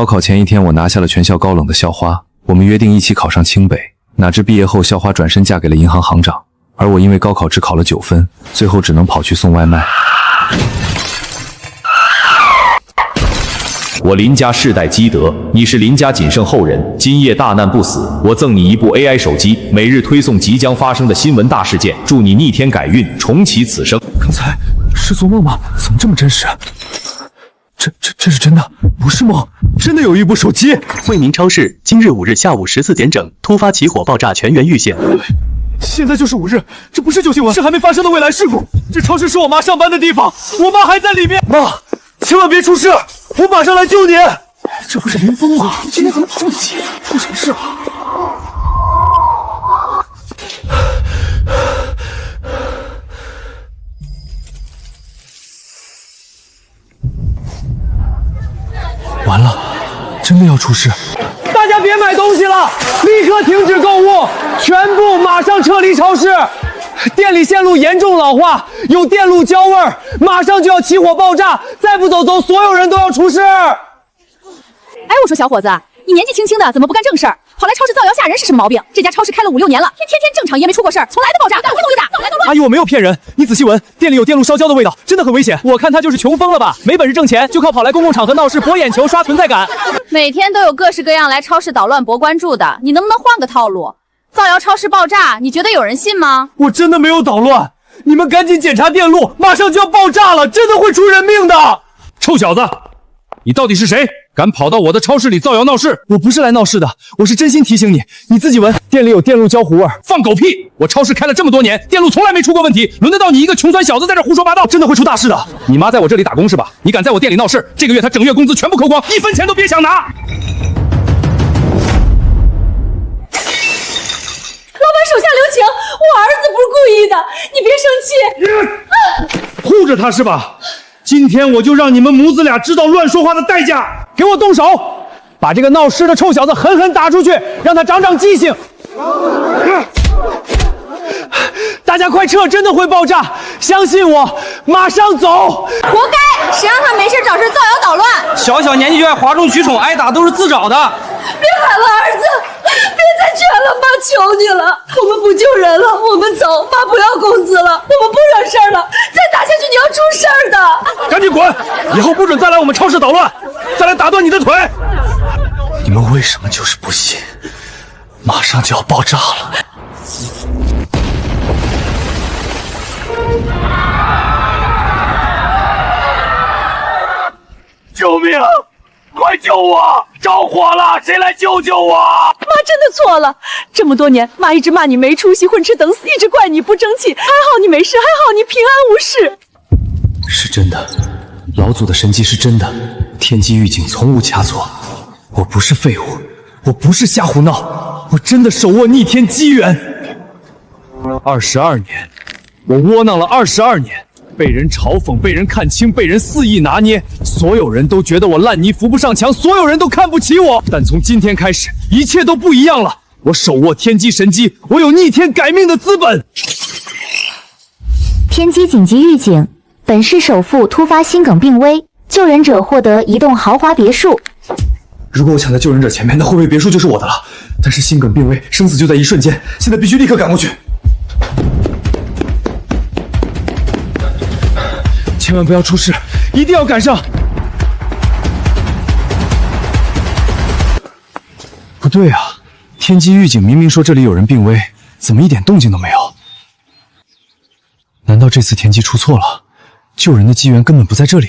高考前一天，我拿下了全校高冷的校花，我们约定一起考上清北。哪知毕业后，校花转身嫁给了银行行长，而我因为高考只考了9分，最后只能跑去送外卖。我林家世代积德，你是林家仅剩后人，今夜大难不死，我赠你一部 AI 手机，每日推送即将发生的新闻大事件，祝你逆天改运，重启此生。刚才是做梦吗？怎么这么真实？这是真的，不是梦，真的有一部手机。惠民超市今日5日下午14点整突发起火爆炸，全员遇险。现在就是5日，这不是旧新闻，是还没发生的未来事故。这超市是我妈上班的地方，我妈还在里面。妈，千万别出事，我马上来救你。这不是林峰吗？今天怎么跑这么急？出什么事了？完了，真的要出事！大家别买东西了，立刻停止购物，全部马上撤离超市。店里线路严重老化，有电路焦味儿，马上就要起火爆炸，再不走，所有人都要出事。哎，我说小伙子，你年纪轻轻的，怎么不干正事儿，跑来超市造谣吓人是什么毛病？这家超市开了5、6年了，天正常也没出过事儿，从来的爆炸，动就打，早来都乱。阿姨，我没有骗人，你仔细闻，店里有电路烧焦的味道，真的很危险。我看他就是穷疯了吧，没本事挣钱，就靠跑来公共场合闹事博眼球刷存在感。每天都有各式各样来超市捣乱博关注的，你能不能换个套路？造谣超市爆炸，你觉得有人信吗？我真的没有捣乱，你们赶紧检查电路，马上就要爆炸了，真的会出人命的。臭小子，你到底是谁？敢跑到我的超市里造谣闹事？我不是来闹事的，我是真心提醒你，你自己闻，店里有电路焦糊味。放狗屁！我超市开了这么多年，电路从来没出过问题，轮得到你一个穷酸小子在这胡说八道？真的会出大事的。你妈在我这里打工是吧？你敢在我店里闹事，这个月她整月工资全部扣光，1分钱都别想拿。老板手下留情，我儿子不是故意的，你别生气。护着他是吧？今天我就让你们母子俩知道乱说话的代价！给我动手，把这个闹事的臭小子狠狠打出去，让他长长记性。大家快撤，真的会爆炸，相信我，马上走。活该，谁让他没事找事造谣捣乱？小小年纪就爱哗众取宠，挨打都是自找的。别喊了，儿子，别再劝了，妈求你了，我们不救人了，我们走，妈不要工资了，我们不惹事儿了，再打下去你要出事儿的。赶紧滚，以后不准再来我们超市捣乱，再来打断你的腿。你们为什么就是不信？马上就要爆炸了。救命！快救我！着火了，谁来救救我？妈真的错了，这么多年，妈一直骂你没出息、混吃等死，一直怪你不争气，还好你没事，还好你平安无事。是真的，老祖的神迹是真的，天机预警从无差错。我不是废物，我不是瞎胡闹，我真的手握逆天机缘。22年，我窝囊了22年。被人嘲讽，被人看轻，被人肆意拿捏，所有人都觉得我烂泥扶不上墙，所有人都看不起我。但从今天开始，一切都不一样了。我手握天机神机，我有逆天改命的资本。天机紧急预警，本市首富突发心梗病危，救人者获得一栋豪华别墅。如果我抢在救人者前面，那会不会别墅就是我的了？但是心梗病危，生死就在一瞬间，现在必须立刻赶过去。千万不要出事，一定要赶上！不对啊，天机预警明明说这里有人病危，怎么一点动静都没有？难道这次天机出错了？救人的机缘根本不在这里？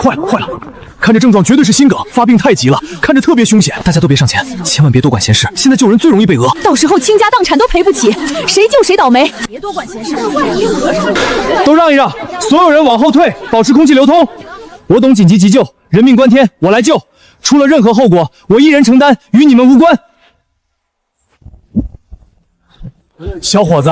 坏了！看这症状绝对是心梗，发病太急了，看着特别凶险。大家都别上前，千万别多管闲事，现在救人最容易被讹，到时候倾家荡产都赔不起，谁救谁倒霉。别多管闲事，都让一让，所有人往后退，保持空气流通。我懂紧急急救，人命关天，我来救。出了任何后果，我一人承担，与你们无关。小伙子，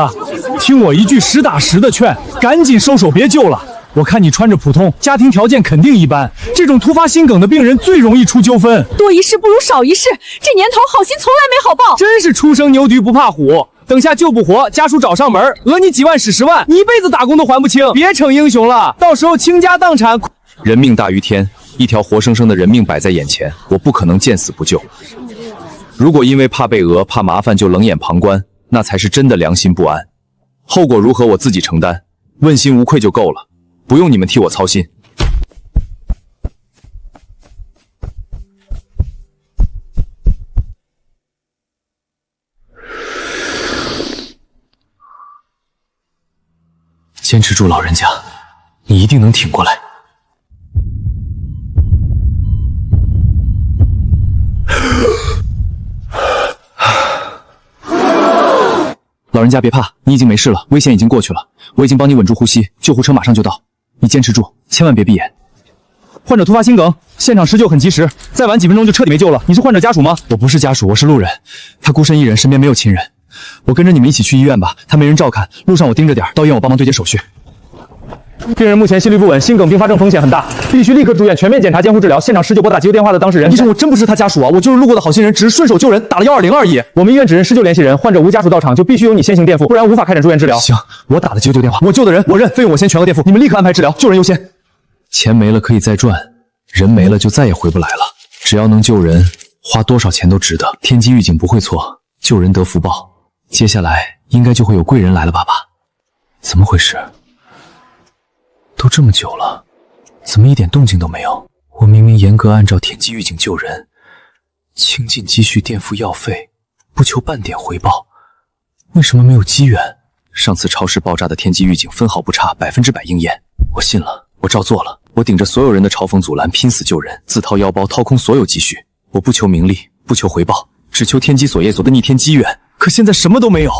听我一句实打实的劝，赶紧收手别救了。我看你穿着普通，家庭条件肯定一般。这种突发心梗的病人最容易出纠纷。多一事不如少一事，这年头好心从来没好报。真是初生牛犊不怕虎，等下救不活，家属找上门，讹你几万使10万，你一辈子打工都还不清。别逞英雄了，到时候倾家荡产。人命大于天，一条活生生的人命摆在眼前，我不可能见死不救。如果因为怕被讹、怕麻烦就冷眼旁观，那才是真的良心不安。后果如何我自己承担，问心无愧就够了，不用你们替我操心。坚持住，老人家，你一定能挺过来。老人家别怕，你已经没事了，危险已经过去了，我已经帮你稳住呼吸，救护车马上就到，你坚持住，千万别闭眼。患者突发心梗，现场施救很及时，再晚几分钟就彻底没救了。你是患者家属吗？我不是家属，我是路人。他孤身一人，身边没有亲人。我跟着你们一起去医院吧，他没人照看，路上我盯着点，到医院我帮忙对接手续。病人目前心律不稳，心梗并发症风险很大，必须立刻住院全面检查监护治疗。现场施救拨打急救电话的当事人。医生，我真不是他家属啊，我就是路过的好心人，只是顺手救人，打了120而已。我们医院只认施救联系人，患者无家属到场就必须由你先行垫付，不然无法开展住院治疗。行，我打了急救电话，我救的人我认，费用我先全额垫付，你们立刻安排治疗，救人优先。钱没了可以再赚，人没了就再也回不来了。只要能救人，花多少钱都值得。天机预警不会错，救人得福报。接下来应该就会有贵人来了吧？怎么回事？都这么久了，怎么一点动静都没有？我明明严格按照天机预警救人，倾尽积蓄垫付药费，不求半点回报，为什么没有机缘？上次超市爆炸的天机预警分毫不差，100%应验。我信了，我照做了。我顶着所有人的嘲讽阻拦，拼死救人，自掏腰包掏空所有积蓄。我不求名利，不求回报，只求天机所业所的逆天机缘。可现在什么都没有。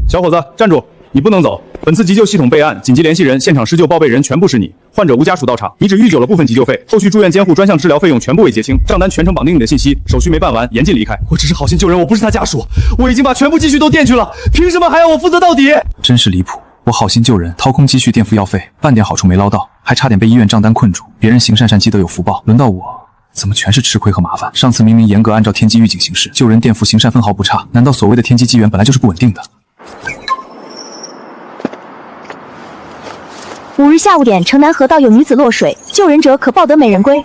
小伙子，站住！你不能走。本次急救系统备案，紧急联系人、现场施救报备人全部是你，患者无家属到场，你只预缴了部分急救费，后续住院监护专项治疗费用全部未结清，账单全程绑定你的信息，手续没办完，严禁离开。我只是好心救人，我不是他家属，我已经把全部积蓄都垫去了，凭什么还要我负责到底？真是离谱！我好心救人，掏空积蓄垫付药费，半点好处没捞到，还差点被医院账单困住。别人行善善积德有福报，轮到我怎么全是吃亏和麻烦？上次明明严格按照天机预警行事，救人垫付行善分毫不差，难道所谓的天机机缘本来就是不稳定的5日下午点，城南河道有女子落水，救人者可抱得美人归。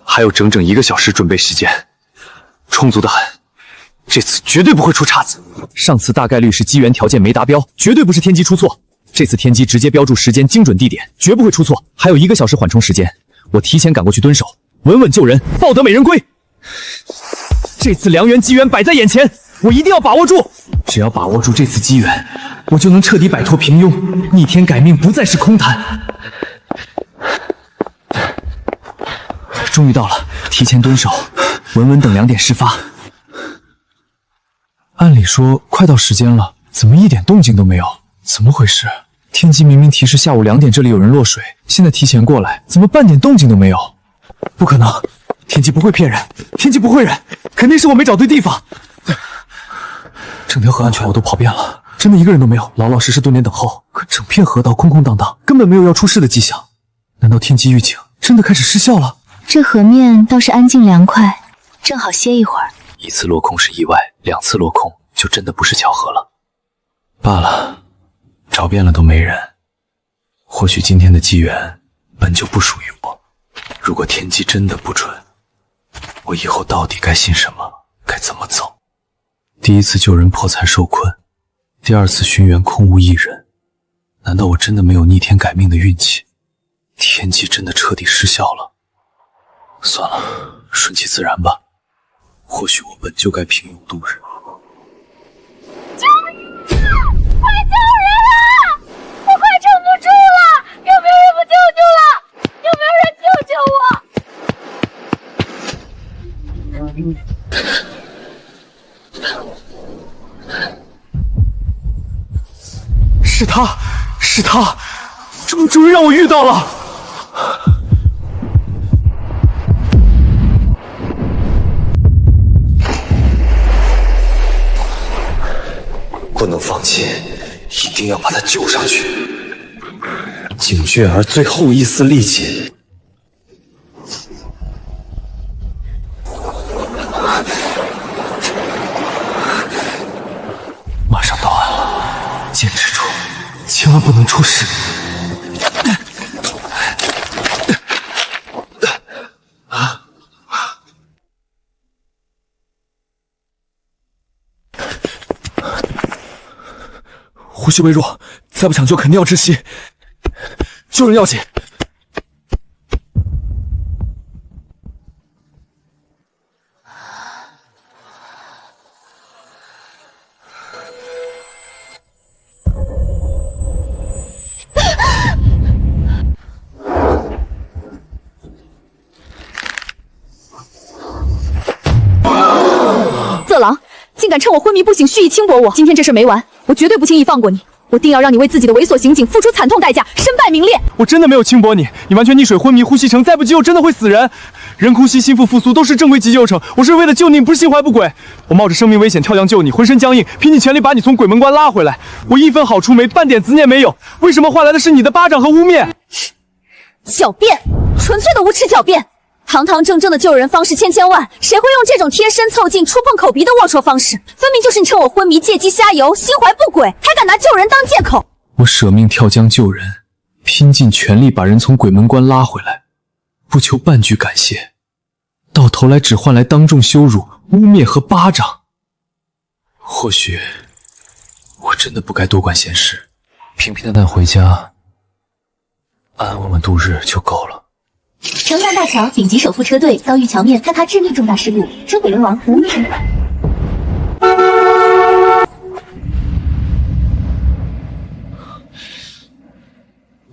还有整整1个小时准备时间，充足的很。这次绝对不会出岔子。上次大概率是机缘条件没达标，绝对不是天机出错。这次天机直接标注时间，精准地点，绝不会出错。还有1个小时缓冲时间，我提前赶过去蹲守，稳稳救人，抱得美人归。这次良缘机缘摆在眼前，我一定要把握住。只要把握住这次机缘，我就能彻底摆脱平庸，逆天改命不再是空谈。终于到了，提前蹲守，稳稳等2点事发。按理说快到时间了，怎么一点动静都没有？怎么回事？天机明明提示下午2点这里有人落水，现在提前过来，怎么半点动静都没有？不可能，天机不会骗人，天机不会忍，肯定是我没找对地方。整条河岸全我都跑遍了，真的一个人都没有，老老实实蹲点等候。可整片河道空空荡荡，根本没有要出事的迹象。难道天机预警真的开始失效了？这河面倒是安静凉快，正好歇一会儿。1次落空是意外，2次落空就真的不是巧合了。罢了，找遍了都没人。或许今天的机缘本就不属于我。如果天机真的不准，我以后到底该信什么？该怎么走？第1次救人破财受困，第2次寻缘空无一人。难道我真的没有逆天改命的运气？天机真的彻底失效了？算了，顺其自然吧。或许我本就该平庸度日。救命啊！快救人啊！我快撑不住了！有没有人不救救了？有没有人救救我？是他，是他，终于让我遇到了。不能放弃，一定要把他救上去。景月儿最后一丝力气。马上到岸了，坚持住，千万不能出事。呼吸微弱，再不抢救肯定要窒息，救人要紧。色狼，竟敢趁我昏迷不醒蓄意轻薄我！今天这事没完，我绝对不轻易放过你！我定要让你为自己的猥琐行径付出惨痛代价，身败名裂！我真的没有轻薄你，你完全溺水昏迷，呼吸成，再不急救真的会死人。人呼吸，心腹复苏都是正规急救程，我是为了救你，不是心怀不轨。我冒着生命危险跳江救你，浑身僵硬，拼尽全力把你从鬼门关拉回来。我一分好处没，半点执念没有，为什么换来的是你的巴掌和污蔑？狡辩，纯粹的无耻狡辩！堂堂正正的救人方式千千万，谁会用这种贴身凑近、触碰口鼻的龌龊方式？分明就是你趁我昏迷借机瞎游，心怀不轨，还敢拿救人当借口！我舍命跳江救人，拼尽全力把人从鬼门关拉回来，不求半句感谢，到头来只换来当众羞辱、污蔑和巴掌。或许我真的不该多管闲事，平平淡淡回家，安安稳稳度日就够了。城南大桥顶级首富车队遭遇桥面坍塌致命重大事故，车毁人亡，5名生还。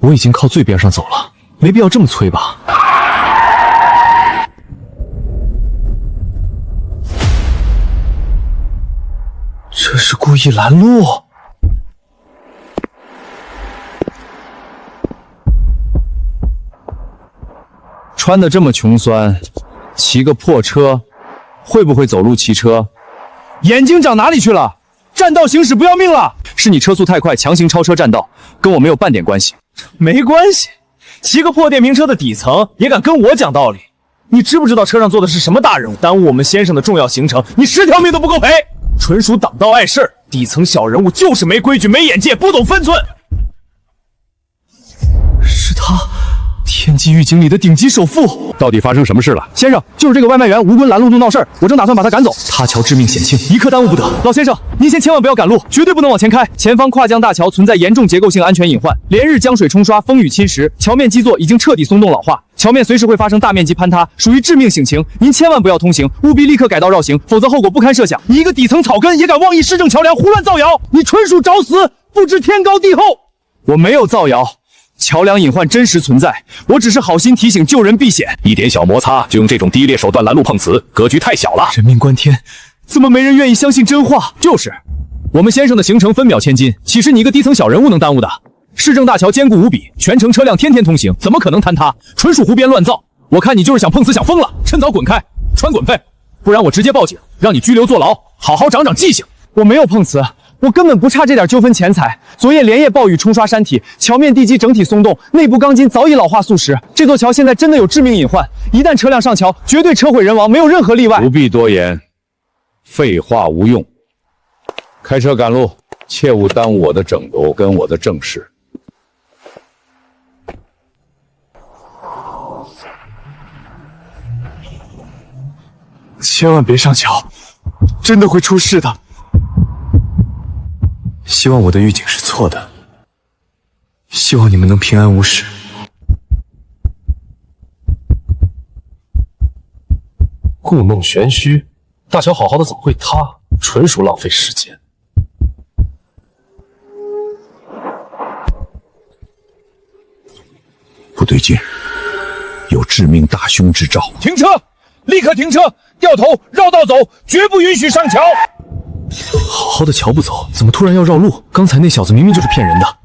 我已经靠最边上走了，没必要这么催吧。这是故意拦路。穿的这么穷酸，骑个破车，会不会走路骑车？眼睛长哪里去了？占道行驶不要命了？是你车速太快，强行超车占道，跟我没有半点关系。没关系，骑个破电瓶车的底层也敢跟我讲道理？你知不知道车上坐的是什么大人物？耽误我们先生的重要行程，你10条命都不够赔！纯属挡道碍事儿，底层小人物就是没规矩、没眼界、不懂分寸。是他。天机狱警里的顶级首富，到底发生什么事了？先生，就是这个外卖员吴坤拦路怒闹事儿，我正打算把他赶走。塌桥致命险情，一刻耽误不得。老先生，您先千万不要赶路，绝对不能往前开。前方跨江大桥存在严重结构性安全隐患，连日江水冲刷，风雨侵蚀，桥面基座已经彻底松动老化，桥面随时会发生大面积坍塌，属于致命险情。您千万不要通行，务必立刻改道绕行，否则后果不堪设想。你一个底层草根也敢妄议市政桥梁，胡乱造谣，你纯属找死，不知天高地厚。我没有造谣。桥梁隐患真实存在，我只是好心提醒救人避险。一点小摩擦就用这种低劣手段拦路碰瓷，格局太小了。人命关天，怎么没人愿意相信真话？就是我们先生的行程分秒千金，岂是你一个低层小人物能耽误的？市政大桥坚固无比，全程车辆天天通行，怎么可能坍塌？纯属胡编乱造！我看你就是想碰瓷想疯了，趁早滚开，穿滚费，不然我直接报警，让你拘留坐牢，好好长长记性。我没有碰瓷。我根本不差这点纠纷钱财。昨夜连夜暴雨冲刷山体，桥面地基整体松动，内部钢筋早已老化速蚀。这座桥现在真的有致命隐患，一旦车辆上桥，绝对车毁人亡，没有任何例外。不必多言，废话无用。开车赶路，切勿耽误我的整流跟我的正事。千万别上桥，真的会出事的。希望我的预警是错的，希望你们能平安无事。故弄玄虚，大桥好好的怎么会塌？纯属浪费时间。不对劲，有致命大凶之兆。停车！立刻停车！掉头绕道走，绝不允许上桥。好好的桥不走，怎么突然要绕路？刚才那小子明明就是骗人的。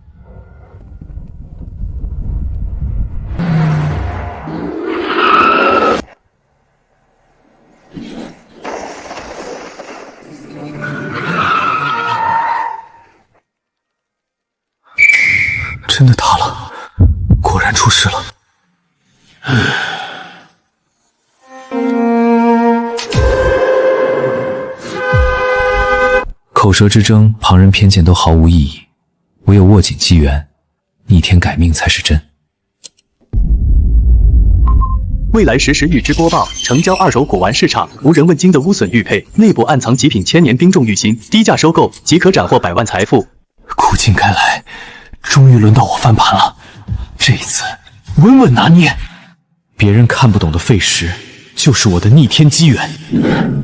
真的塌了，口舌之争，旁人偏见都毫无意义，唯有握紧机缘，逆天改命才是真。未来实时预知播报：成交二手古玩市场无人问津的污损玉佩，内部暗藏极品千年冰重玉芯，低价收购即可斩获百万财富。苦尽甘来，终于轮到我翻盘了。这一次稳稳拿捏，别人看不懂的废石，就是我的逆天机缘。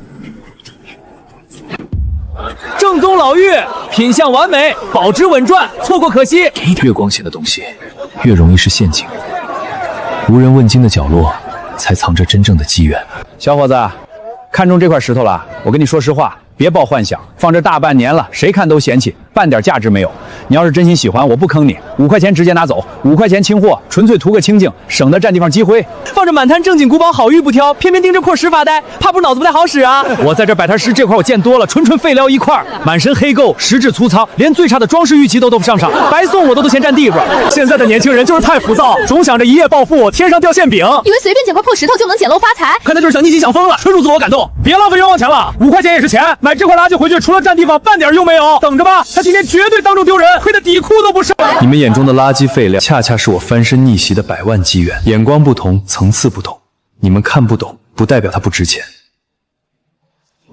正宗老玉，品相完美，保值稳赚，错过可惜。越光鲜的东西，越容易是陷阱。无人问津的角落，才藏着真正的机缘。小伙子，看中这块石头了？我跟你说实话，别抱幻想，放这大半年了，谁看都嫌弃，半点价值没有。你要是真心喜欢，我不坑你，5块钱直接拿走，5块钱清货，纯粹图个清静，省得占地方积灰。放着满摊正经古宝好玉不挑，偏偏盯着破石发呆，怕不是脑子不太好使啊？我在这摆摊石这块我见多了，纯废料一块，满身黑垢，实质粗糙，连最差的装饰玉器都不上场，白送我都嫌占地方。现在的年轻人就是太浮躁，总想着一夜暴富，天上掉馅饼，以为随便捡块破石头就能捡漏发财，看他就是想逆袭想疯了，纯属自我感动。别浪费冤枉钱了，5块钱也是钱，买这块垃圾回去除了占地方半点用没有。等着吧，他今天绝对当众丢人，亏得底裤都不剩。你们眼中的垃圾废料，恰恰是我翻身逆袭的百万机缘。眼光不同，层次不同，你们看不懂，不代表它不值钱。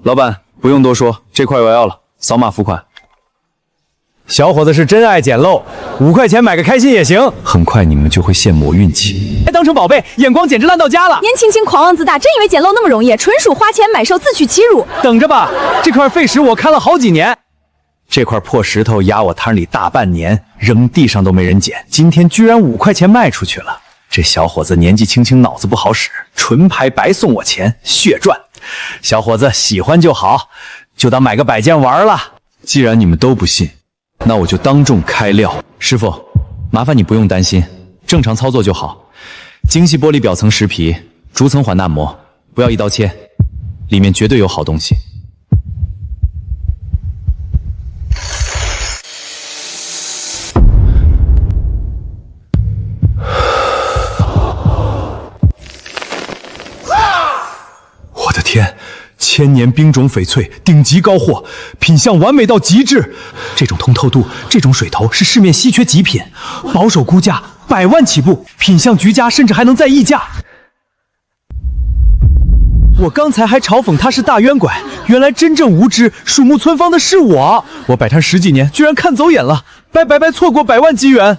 老板，不用多说，这块我要了，扫码付款。小伙子是真爱捡漏，5块钱买个开心也行。很快你们就会羡慕我运气，还当成宝贝，眼光简直烂到家了。年轻轻狂妄自大，真以为捡漏那么容易？纯属花钱买受，自取其辱。等着吧，这块废石我看了好几年。这块破石头压我摊里大半年，扔地上都没人捡，今天居然5块钱卖出去了。这小伙子年纪轻轻，脑子不好使，纯拍白送我钱，血赚。小伙子喜欢就好，就当买个摆件玩了。既然你们都不信，那我就当众开料。师傅，麻烦你不用担心，正常操作就好。精细玻璃表层石皮，逐层缓纳磨，不要一刀切，里面绝对有好东西。我的天，千年冰种翡翠，顶级高货，品相完美到极致。这种通透度，这种水头是市面稀缺极品，保守估价100万起步，品相绝佳，甚至还能再议价。我刚才还嘲讽他是大冤拐，原来真正无知、鼠目寸芳的是我。我摆摊10几年，居然看走眼了，白错过100万机缘。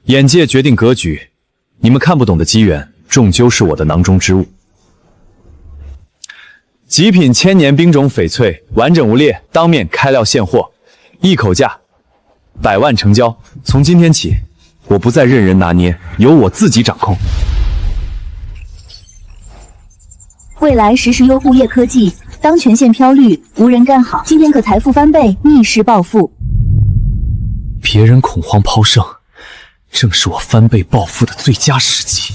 眼界决定格局，你们看不懂的机缘，终究是我的囊中之物。极品千年冰种翡翠，完整无裂，当面开料现货，一口价100万成交。从今天起，我不再任人拿捏，由我自己掌控。未来实时优护业科技，当全线飘绿，无人干好。今天可财富翻倍，逆势暴富。别人恐慌抛售，正是我翻倍暴富的最佳时机。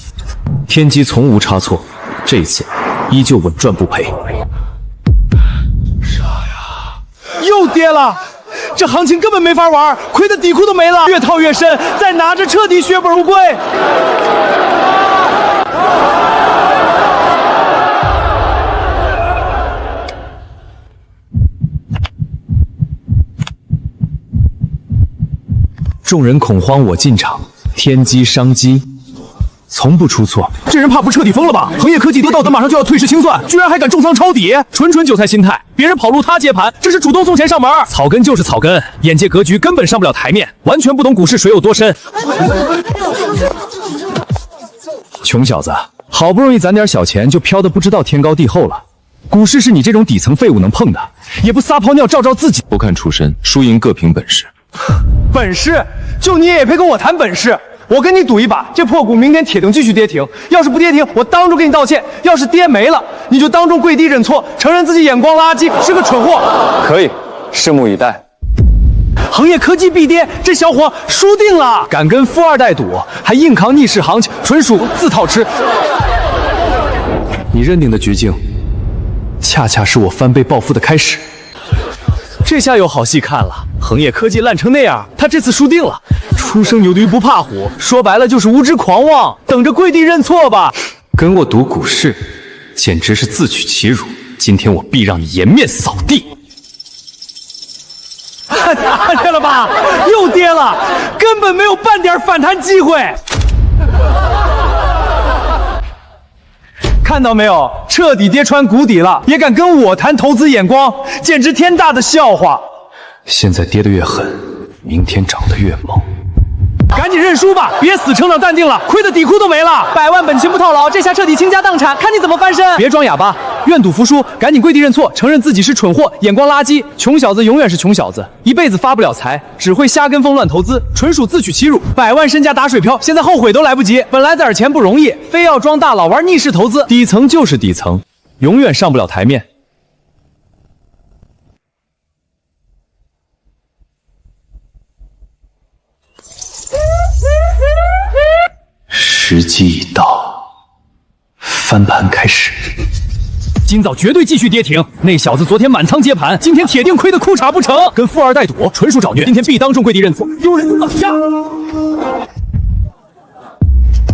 天机从无差错，这一次依旧稳赚不赔。又跌了，这行情根本没法玩，亏得底裤都没了，越套越深，再拿着彻底血本无归。众人恐慌，我进场，天机商机，从不出错。这人怕不彻底疯了吧？恒业科技得道德马上就要退市清算，居然还敢重仓抄底，纯韭菜心态。别人跑路他接盘，这是主动送钱上门。草根就是草根，眼界格局根本上不了台面，完全不懂股市水有多深。穷小子，好不容易攒点小钱，就飘得不知道天高地厚了。股市是你这种底层废物能碰的，也不撒泡尿照自己。不看出身，输赢各凭本事。本事？就你也配跟我谈本事？我跟你赌一把，这破股明天铁定继续跌停。要是不跌停，我当众给你道歉；要是跌没了，你就当众跪地认错，承认自己眼光垃圾，是个蠢货。可以，拭目以待。恒业科技必跌，这小伙输定了。敢跟富二代赌，还硬扛逆势行情，纯属自讨吃。你认定的绝境，恰恰是我翻倍暴富的开始。这下有好戏看了，恒业科技烂成那样，他这次输定了。初生牛犊不怕虎，说白了就是无知狂妄，等着跪地认错吧。跟我赌股市，简直是自取其辱。今天我必让你颜面扫地。看见了吧，又跌了，根本没有半点反弹机会。看到没有，彻底跌穿谷底了，也敢跟我谈投资眼光，简直天大的笑话。现在跌得越狠，明天涨得越猛。赶紧认输吧，别死撑到淡定了，亏得底裤都没了。100万本钱不套牢，这下彻底倾家荡产，看你怎么翻身。别装哑巴，愿赌服输，赶紧跪地认错，承认自己是蠢货，眼光垃圾。穷小子永远是穷小子，一辈子发不了财，只会瞎跟风乱投资，纯属自取其辱。100万身家打水漂，现在后悔都来不及。本来攒点钱不容易，非要装大佬玩逆势投资，底层就是底层，永远上不了台面。时机已到，翻盘开始。今早绝对继续跌停，那小子昨天满仓接盘，今天铁定亏得裤衩不成，跟富二代赌，纯属找虐。今天必当众跪地认错。有人呀！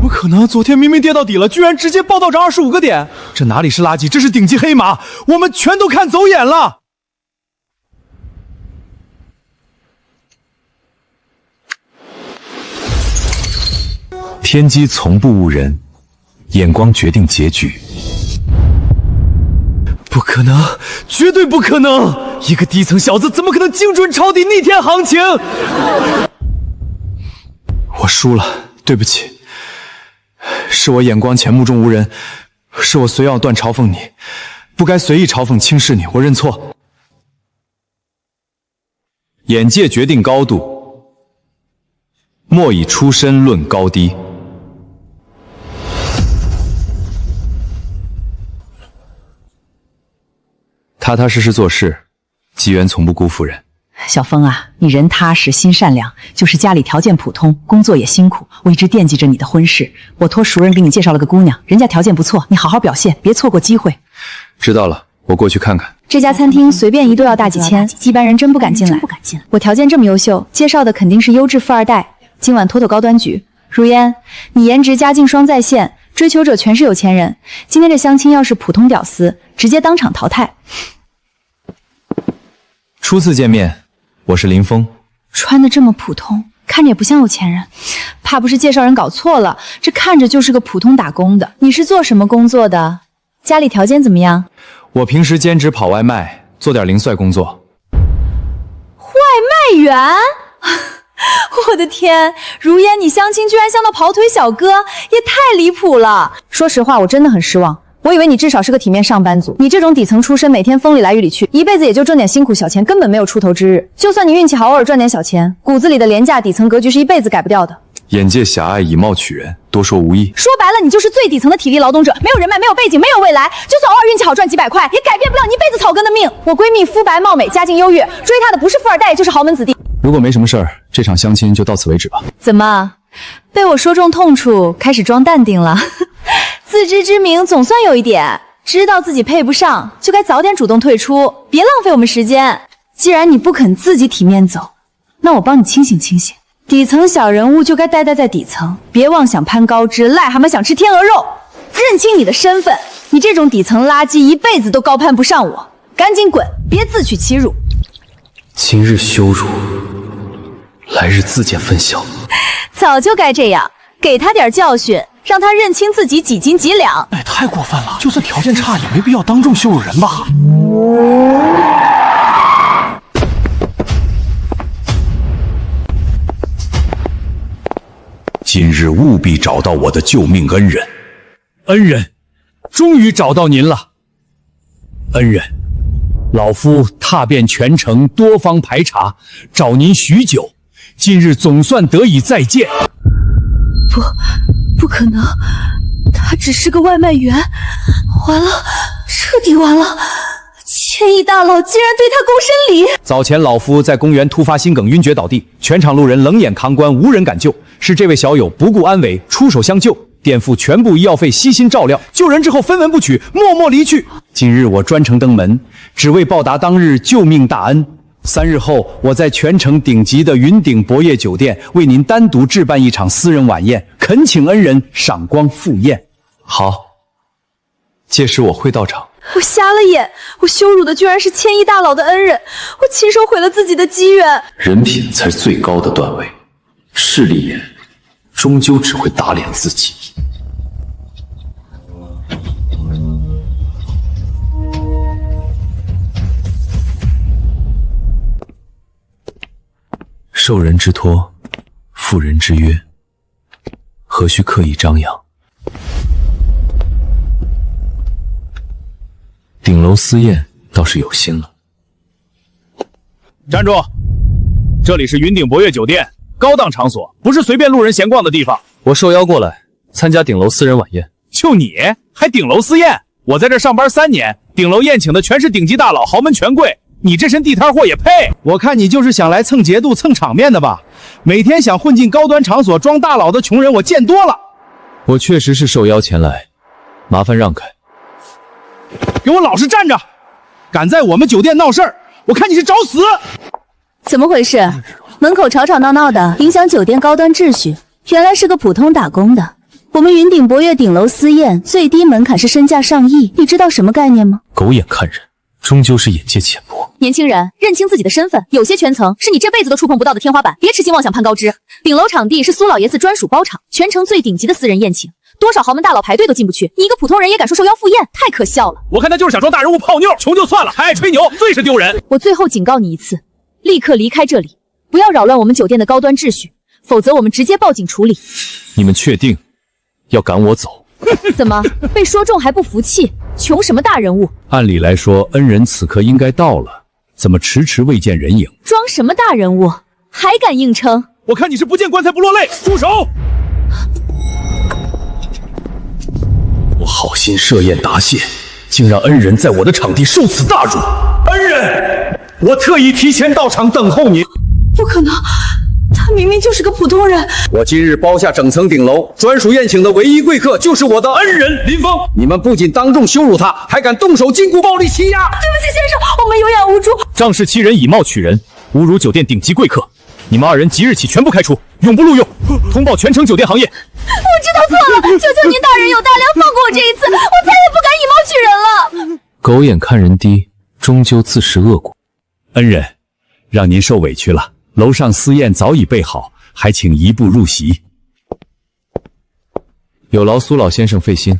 不可能，昨天明明跌到底了，居然直接爆到涨25个点，这哪里是垃圾，这是顶级黑马，我们全都看走眼了。天机从不误人，眼光决定结局。不可能，绝对不可能！一个低层小子怎么可能精准抄底逆天行情？我输了，对不起，是我眼光前目中无人，是我随咬断嘲讽你，不该随意嘲讽轻视你，我认错。眼界决定高度，莫以出身论高低。踏踏实实做事，机缘从不辜负人。小峰啊，你人踏实心善良，就是家里条件普通，工作也辛苦，我一直惦记着你的婚事。我托熟人给你介绍了个姑娘，人家条件不错，你好好表现，别错过机会。知道了，我过去看看。这家餐厅随便一顿要大几千，一般人真不敢进来。我条件这么优秀，介绍的肯定是优质富二代。今晚妥妥高端局。如烟，你颜值家境双在线，追求者全是有钱人。今天这相亲要是普通屌丝，直接当场淘汰。初次见面，我是林峰。穿的这么普通，看着也不像有钱人，怕不是介绍人搞错了，这看着就是个普通打工的。你是做什么工作的？家里条件怎么样？我平时兼职跑外卖，做点零碎工作。外卖员？我的天，如烟，你相亲居然相到跑腿小哥，也太离谱了。说实话，我真的很失望。我以为你至少是个体面上班族，你这种底层出身，每天风里来雨里去，一辈子也就挣点辛苦小钱，根本没有出头之日。就算你运气好，偶尔赚点小钱，骨子里的廉价底层格局是一辈子改不掉的。眼界狭隘，以貌取人，多说无益。说白了，你就是最底层的体力劳动者，没有人脉，没有背景，没有未来，就算偶尔运气好赚几百块，也改变不了你一辈子草根的命。我闺蜜肤白貌美，家境优越，追她的不是富二代，就是豪门子弟。如果没什么事儿，这场相亲就到此为止吧。怎么，被我说中痛处，开始装淡定了？自知之明总算有一点，知道自己配不上，就该早点主动退出，别浪费我们时间。既然你不肯自己体面走，那我帮你清醒清醒。底层小人物就该待在底层，别妄想攀高枝，癞蛤蟆想吃天鹅肉。认清你的身份，你这种底层垃圾一辈子都高攀不上我，赶紧滚，别自取其辱。今日羞辱，来日自见分晓。早就该这样，给他点教训，让他认清自己几斤几两。哎，太过分了！就算条件差，也没必要当众羞辱人吧？今日务必找到我的救命恩人。恩人，终于找到您了。恩人，老夫踏遍全城多方排查，找您许久，今日总算得以再见。不可能，他只是个外卖员。完了，彻底完了。千亿大佬竟然对他躬身礼。早前老夫在公园突发心梗晕厥倒地，全场路人冷眼旁观，无人敢救，是这位小友不顾安危出手相救，垫付全部医药费，悉心照料，救人之后分文不取，默默离去。今日我专程登门，只为报答当日救命大恩。3日后，我在全城顶级的云顶博业酒店为您单独置办一场私人晚宴，恳请恩人赏光赴宴。好，届时我会到场。我瞎了眼，我羞辱的居然是千亿大佬的恩人，我亲手毁了自己的机缘。人品才是最高的段位，势利眼终究只会打脸自己。受人之托，负人之约，何须刻意张扬？顶楼私宴倒是有心了。站住！这里是云顶博悦酒店，高档场所，不是随便路人闲逛的地方。我受邀过来参加顶楼私人晚宴。就你还顶楼私宴？我在这上班3年，顶楼宴请的全是顶级大佬、豪门权贵，你这身地摊货也配？我看你就是想来蹭节度、蹭场面的吧？每天想混进高端场所装大佬的穷人，我见多了。我确实是受邀前来，麻烦让开。给我老实站着！敢在我们酒店闹事儿，我看你是找死！怎么回事？门口吵吵闹闹的，影响酒店高端秩序。原来是个普通打工的。我们云顶博悦顶楼私宴最低门槛是身价上亿，你知道什么概念吗？狗眼看人，终究是眼界浅薄。年轻人，认清自己的身份，有些圈层是你这辈子都触碰不到的天花板，别痴心妄想攀高枝。顶楼场地是苏老爷子专属包场，全城最顶级的私人宴请，多少豪门大佬排队都进不去，你一个普通人也敢说受邀赴宴，太可笑了。我看他就是想装大人物泡妞，穷就算了，还爱吹牛，最是丢人。我最后警告你一次，立刻离开这里，不要扰乱我们酒店的高端秩序，否则我们直接报警处理。你们确定要赶我走？怎么被说中还不服气？穷什么大人物？按理来说，恩人此刻应该到了，怎么迟迟未见人影？装什么大人物？还敢硬撑？我看你是不见棺材不落泪！住手！我好心设宴答谢，竟让恩人在我的场地受此大辱。恩人，我特意提前到场等候您。不可能，他明明就是个普通人。我今日包下整层顶楼，专属宴请的唯一贵客就是我的恩人林峰。你们不仅当众羞辱他，还敢动手禁锢、暴力欺压！对不起，先生，我们有眼无珠。仗势欺人，以貌取人，侮辱酒店顶级贵客，你们2人即日起全部开除，永不录用，通报全城酒店行业。我知道错了，求求您大人有大量，放过我这一次，我再也不敢以貌取人了。狗眼看人低，终究自食恶果。恩人，让您受委屈了。楼上私宴早已备好，还请移步入席。有劳苏老先生费心。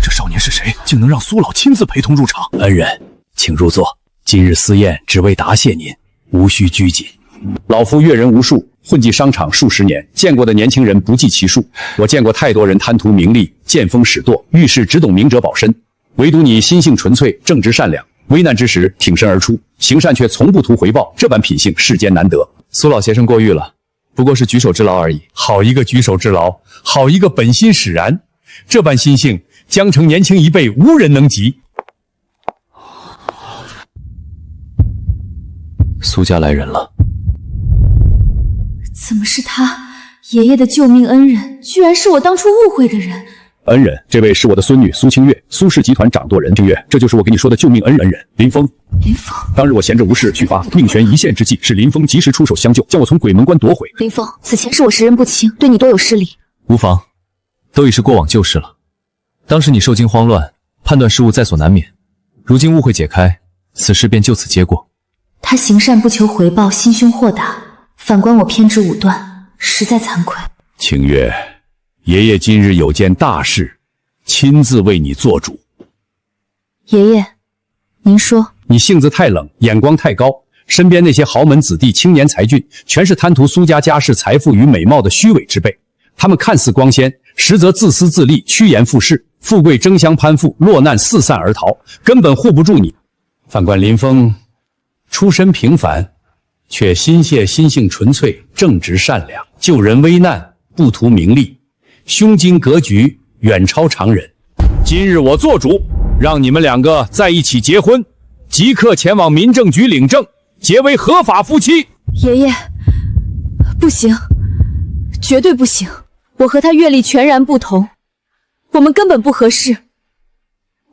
这少年是谁？竟能让苏老亲自陪同入场？恩人，请入座。今日私宴只为答谢您，无需拘谨。老夫阅人无数，混迹商场数十年，见过的年轻人不计其数。我见过太多人贪图名利，见风使舵，遇事只懂明哲保身。唯独你心性纯粹，正直善良，危难之时挺身而出，行善却从不图回报，这般品性世间难得。苏老先生过誉了，不过是举手之劳而已。好一个举手之劳，好一个本心使然，这般心性，江城年轻一辈无人能及。苏家来人了。怎么是他？爷爷的救命恩人，居然是我当初误会的人。恩人，这位是我的孙女苏清月，苏氏集团掌舵人。清月，这就是我给你说的救命恩人林峰。林峰，当日我闲着无事，去发命悬一线之际，是林峰及时出手相救，将我从鬼门关夺回。林峰，此前是我识人不清，对你多有失礼。无妨，都已是过往旧事了。当时你受惊慌乱，判断失误在所难免。如今误会解开，此事便就此结果。他行善不求回报，心胸豁达，反观我偏执武断，实在惭愧。清月，爷爷今日有件大事，亲自为你做主。爷爷，您说。你性子太冷，眼光太高，身边那些豪门子弟、青年才俊，全是贪图苏家家世、财富与美貌的虚伪之辈。他们看似光鲜，实则自私自利，趋炎附势，富贵争相攀附，落难四散而逃，根本护不住你。反观林峰，出身平凡，却心性纯粹，正直善良，救人危难，不图名利，胸襟格局远超常人。今日我做主，让你们2个在一起结婚，即刻前往民政局领证，结为合法夫妻。爷爷，不行，绝对不行！我和他阅历全然不同，我们根本不合适。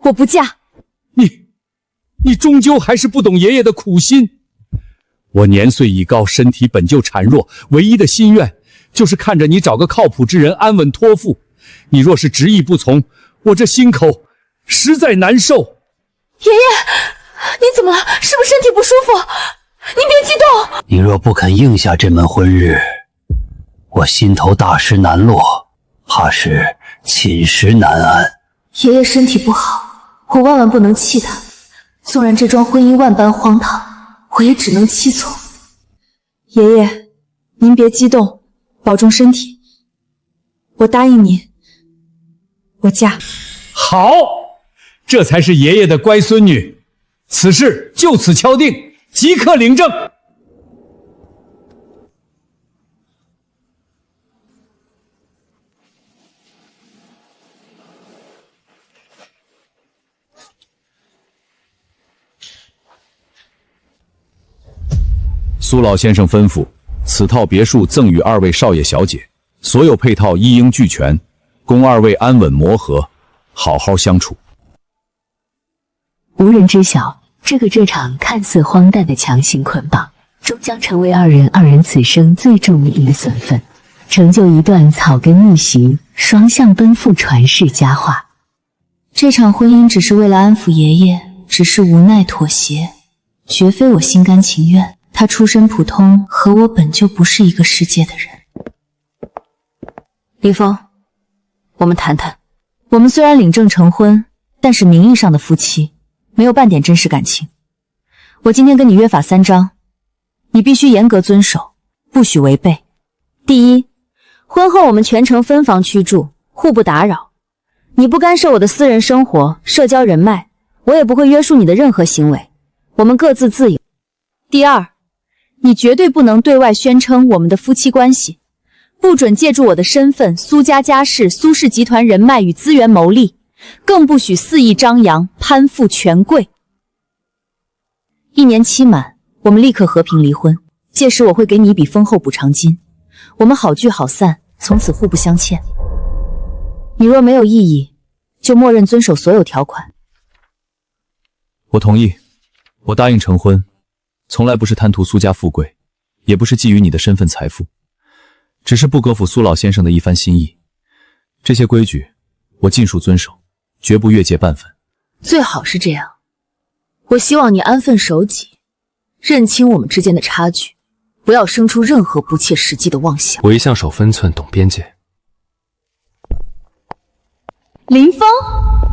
我不嫁。你终究还是不懂爷爷的苦心。我年岁已高，身体本就孱弱，唯一的心愿就是看着你找个靠谱之人安稳托付。你若是执意不从，我这心口实在难受。爷爷，你怎么了？是不是身体不舒服？你别激动。你若不肯应下这门婚日，我心头大事难落，怕是寝食难安。爷爷身体不好，我万万不能气他。纵然这桩婚姻万般荒唐，我也只能屈从。爷爷，您别激动，保重身体。我答应您，我嫁。好，这才是爷爷的乖孙女。此事就此敲定，即刻领证。苏老先生吩咐，此套别墅赠与2位少爷小姐，所有配套一应俱全，供2位安稳磨合，好好相处。无人知晓，这场看似荒诞的强行捆绑，终将成为二人此生最重意义的损分，成就一段草根逆袭、双向奔赴传世佳话。这场婚姻只是为了安抚爷爷，只是无奈妥协，绝非我心甘情愿。他出身普通，和我本就不是一个世界的人。林峰，我们谈谈。我们虽然领证成婚，但是名义上的夫妻，没有半点真实感情。我今天跟你约法3章，你必须严格遵守，不许违背。第一，婚后我们全程分房居住，互不打扰。你不干涉我的私人生活、社交人脉，我也不会约束你的任何行为，我们各自自由。第二，你绝对不能对外宣称我们的夫妻关系，不准借助我的身份、苏家家世、苏氏集团人脉与资源谋利，更不许肆意张扬、攀附权贵。1年期满，我们立刻和平离婚，届时我会给你一笔丰厚补偿金，我们好聚好散，从此互不相欠。你若没有异议，就默认遵守所有条款。我同意，我答应成婚。从来不是贪图苏家富贵，也不是觊觎你的身份财富，只是不葛服苏老先生的一番心意。这些规矩，我尽数遵守，绝不越界半分。最好是这样。我希望你安分守己，认清我们之间的差距，不要生出任何不切实际的妄想。我一向守分寸，懂边界。林峰，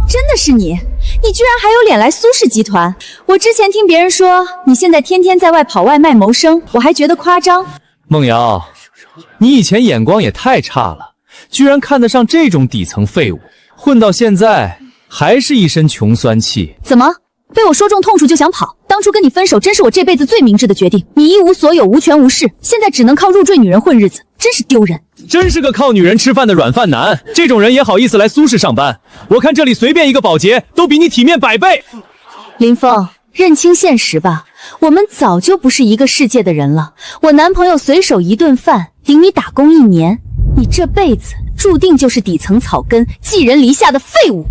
真的是你？你居然还有脸来苏氏集团？我之前听别人说你现在天天在外跑外卖谋生，我还觉得夸张。梦瑶，你以前眼光也太差了，居然看得上这种底层废物，混到现在还是一身穷酸气。怎么被我说中痛处就想跑？当初跟你分手真是我这辈子最明智的决定。你一无所有，无权无势，现在只能靠入赘女人混日子，真是丢人。真是个靠女人吃饭的软饭男，这种人也好意思来苏氏上班？我看这里随便一个保洁都比你体面100倍。林峰，认清现实吧，我们早就不是一个世界的人了。我男朋友随手一顿饭顶你打工1年，你这辈子注定就是底层草根、寄人篱下的废物。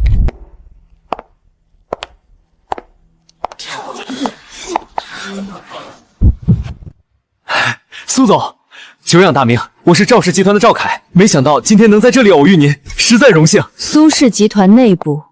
苏总，久仰大名，我是赵氏集团的赵凯，没想到今天能在这里偶遇您，实在荣幸。苏氏集团内部，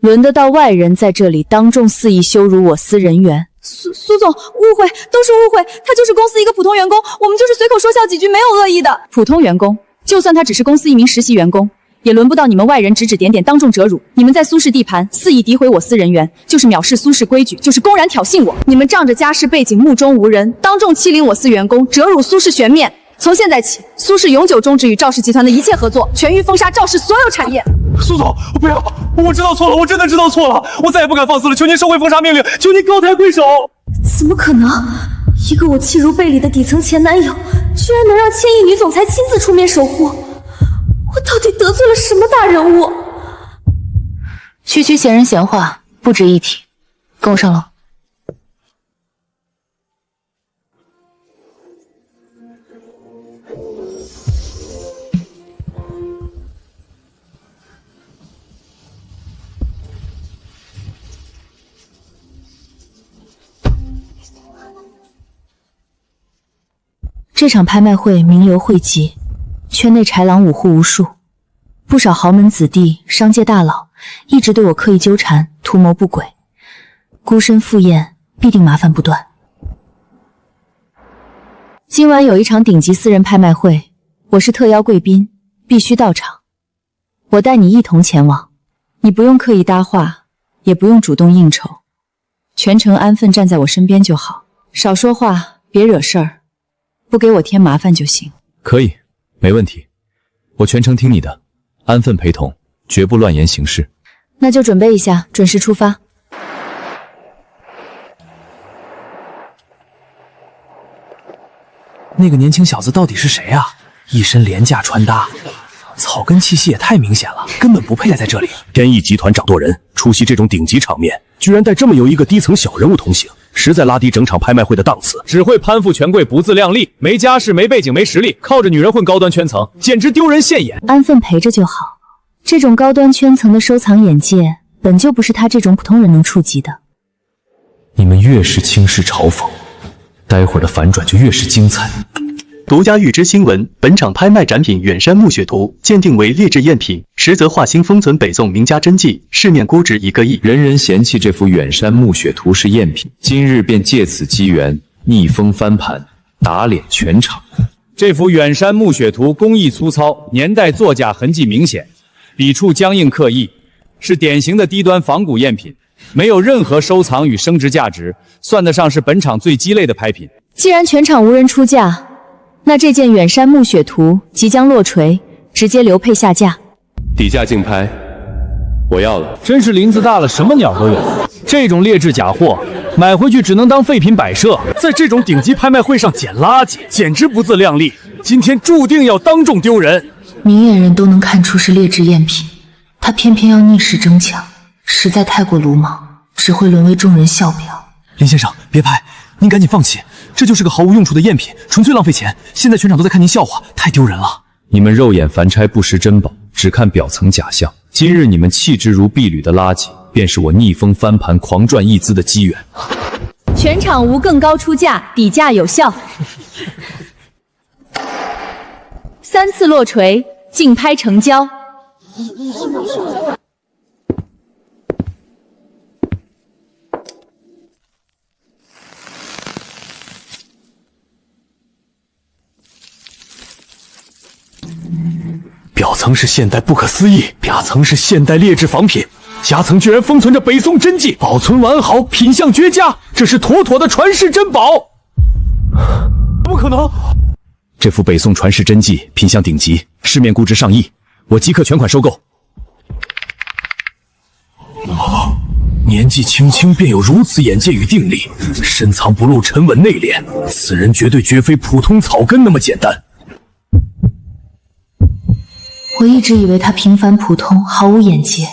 轮得到外人在这里当众肆意羞辱我司人员？苏总，误会，都是误会，他就是公司一个普通员工，我们就是随口说笑几句，没有恶意的。普通员工，就算他只是公司一名实习员工，也轮不到你们外人指指点点，当众折辱。你们在苏氏地盘肆意诋毁我司人员，就是藐视苏氏规矩，就是公然挑衅我。你们仗着家世背景目中无人，当众欺凌我司员工，折辱苏氏玄面。从现在起，苏氏永久终止与赵氏集团的一切合作，全域封杀赵氏所有产业。苏总，不要，我知道错了，我真的知道错了，我再也不敢放肆了，求您收回封杀命令，求您高抬贵手。怎么可能？一个我弃如敝履的底层前男友，居然能让千亿女总裁亲自出面守护？我到底得罪了什么大人物？区区闲人闲话，不值一提，跟我上楼。这场拍卖会名流汇集，圈内豺狼五户无数，不少豪门子弟、商界大佬一直对我刻意纠缠，图谋不轨。孤身赴宴，必定麻烦不断。今晚有一场顶级私人拍卖会，我是特邀贵宾，必须到场。我带你一同前往，你不用刻意搭话，也不用主动应酬，全程安分站在我身边就好，少说话，别惹事儿，不给我添麻烦就行。可以，没问题，我全程听你的，安分陪同，绝不乱言行事。那就准备一下，准时出发。那个年轻小子到底是谁啊？一身廉价穿搭，草根气息也太明显了，根本不配待在这里。天翼集团掌舵人出席这种顶级场面，居然带这么有一个低层小人物同行，实在拉低整场拍卖会的档次。只会攀附权贵，不自量力，没家世、没背景、没实力，靠着女人混高端圈层，简直丢人现眼。安分陪着就好。这种高端圈层的收藏眼界，本就不是他这种普通人能触及的。你们越是轻视嘲讽，待会儿的反转就越是精彩。独家预知新闻：本场拍卖展品远山暮雪图鉴定为劣质赝品，实则画心封存北宋名家真迹，市面估值1个亿。人人嫌弃这幅远山暮雪图是赝品，今日便借此机缘逆风翻盘，打脸全场。这幅远山暮雪图工艺粗糙，年代作假痕迹明显，笔触僵硬刻意，是典型的低端仿古赝品，没有任何收藏与升值价值，算得上是本场最鸡肋的拍品。既然全场无人出价，那这件远山暮雪图即将落锤，直接流配下架。底价竞拍，我要了。真是林子大了，什么鸟都有。这种劣质假货，买回去只能当废品摆设，在这种顶级拍卖会上捡垃圾，简直不自量力。今天注定要当众丢人。明眼人都能看出是劣质赝品，他偏偏要逆势争抢，实在太过鲁莽，只会沦为众人笑表。林先生，别拍，您赶紧放弃，这就是个毫无用处的赝品，纯粹浪费钱。现在全场都在看您笑话，太丢人了。你们肉眼凡差不识珍宝，只看表层假象。今日你们弃之如敝履的垃圾，便是我逆风翻盘狂赚一资的机缘。全场无更高出价，底价有效。3次落锤，竞拍成交。表层是现代不可思议，表层是现代劣质仿品，夹层居然封存着北宋真迹，保存完好，品相绝佳，这是妥妥的传世珍宝。怎么可能？这幅北宋传世真迹品相顶级，市面估值上亿，我即刻全款收购。年纪轻轻便有如此眼界与定力，深藏不露，沉稳内敛，此人绝非普通草根那么简单。我一直以为他平凡普通，毫无眼界，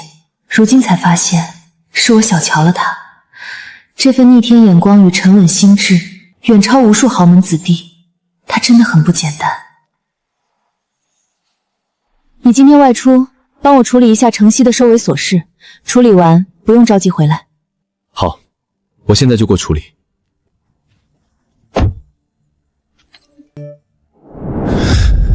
如今才发现是我小瞧了他。这份逆天眼光与沉稳心智，远超无数豪门子弟。他真的很不简单。你今天外出，帮我处理一下城西的收尾琐事，处理完不用着急回来。好，我现在就过处理。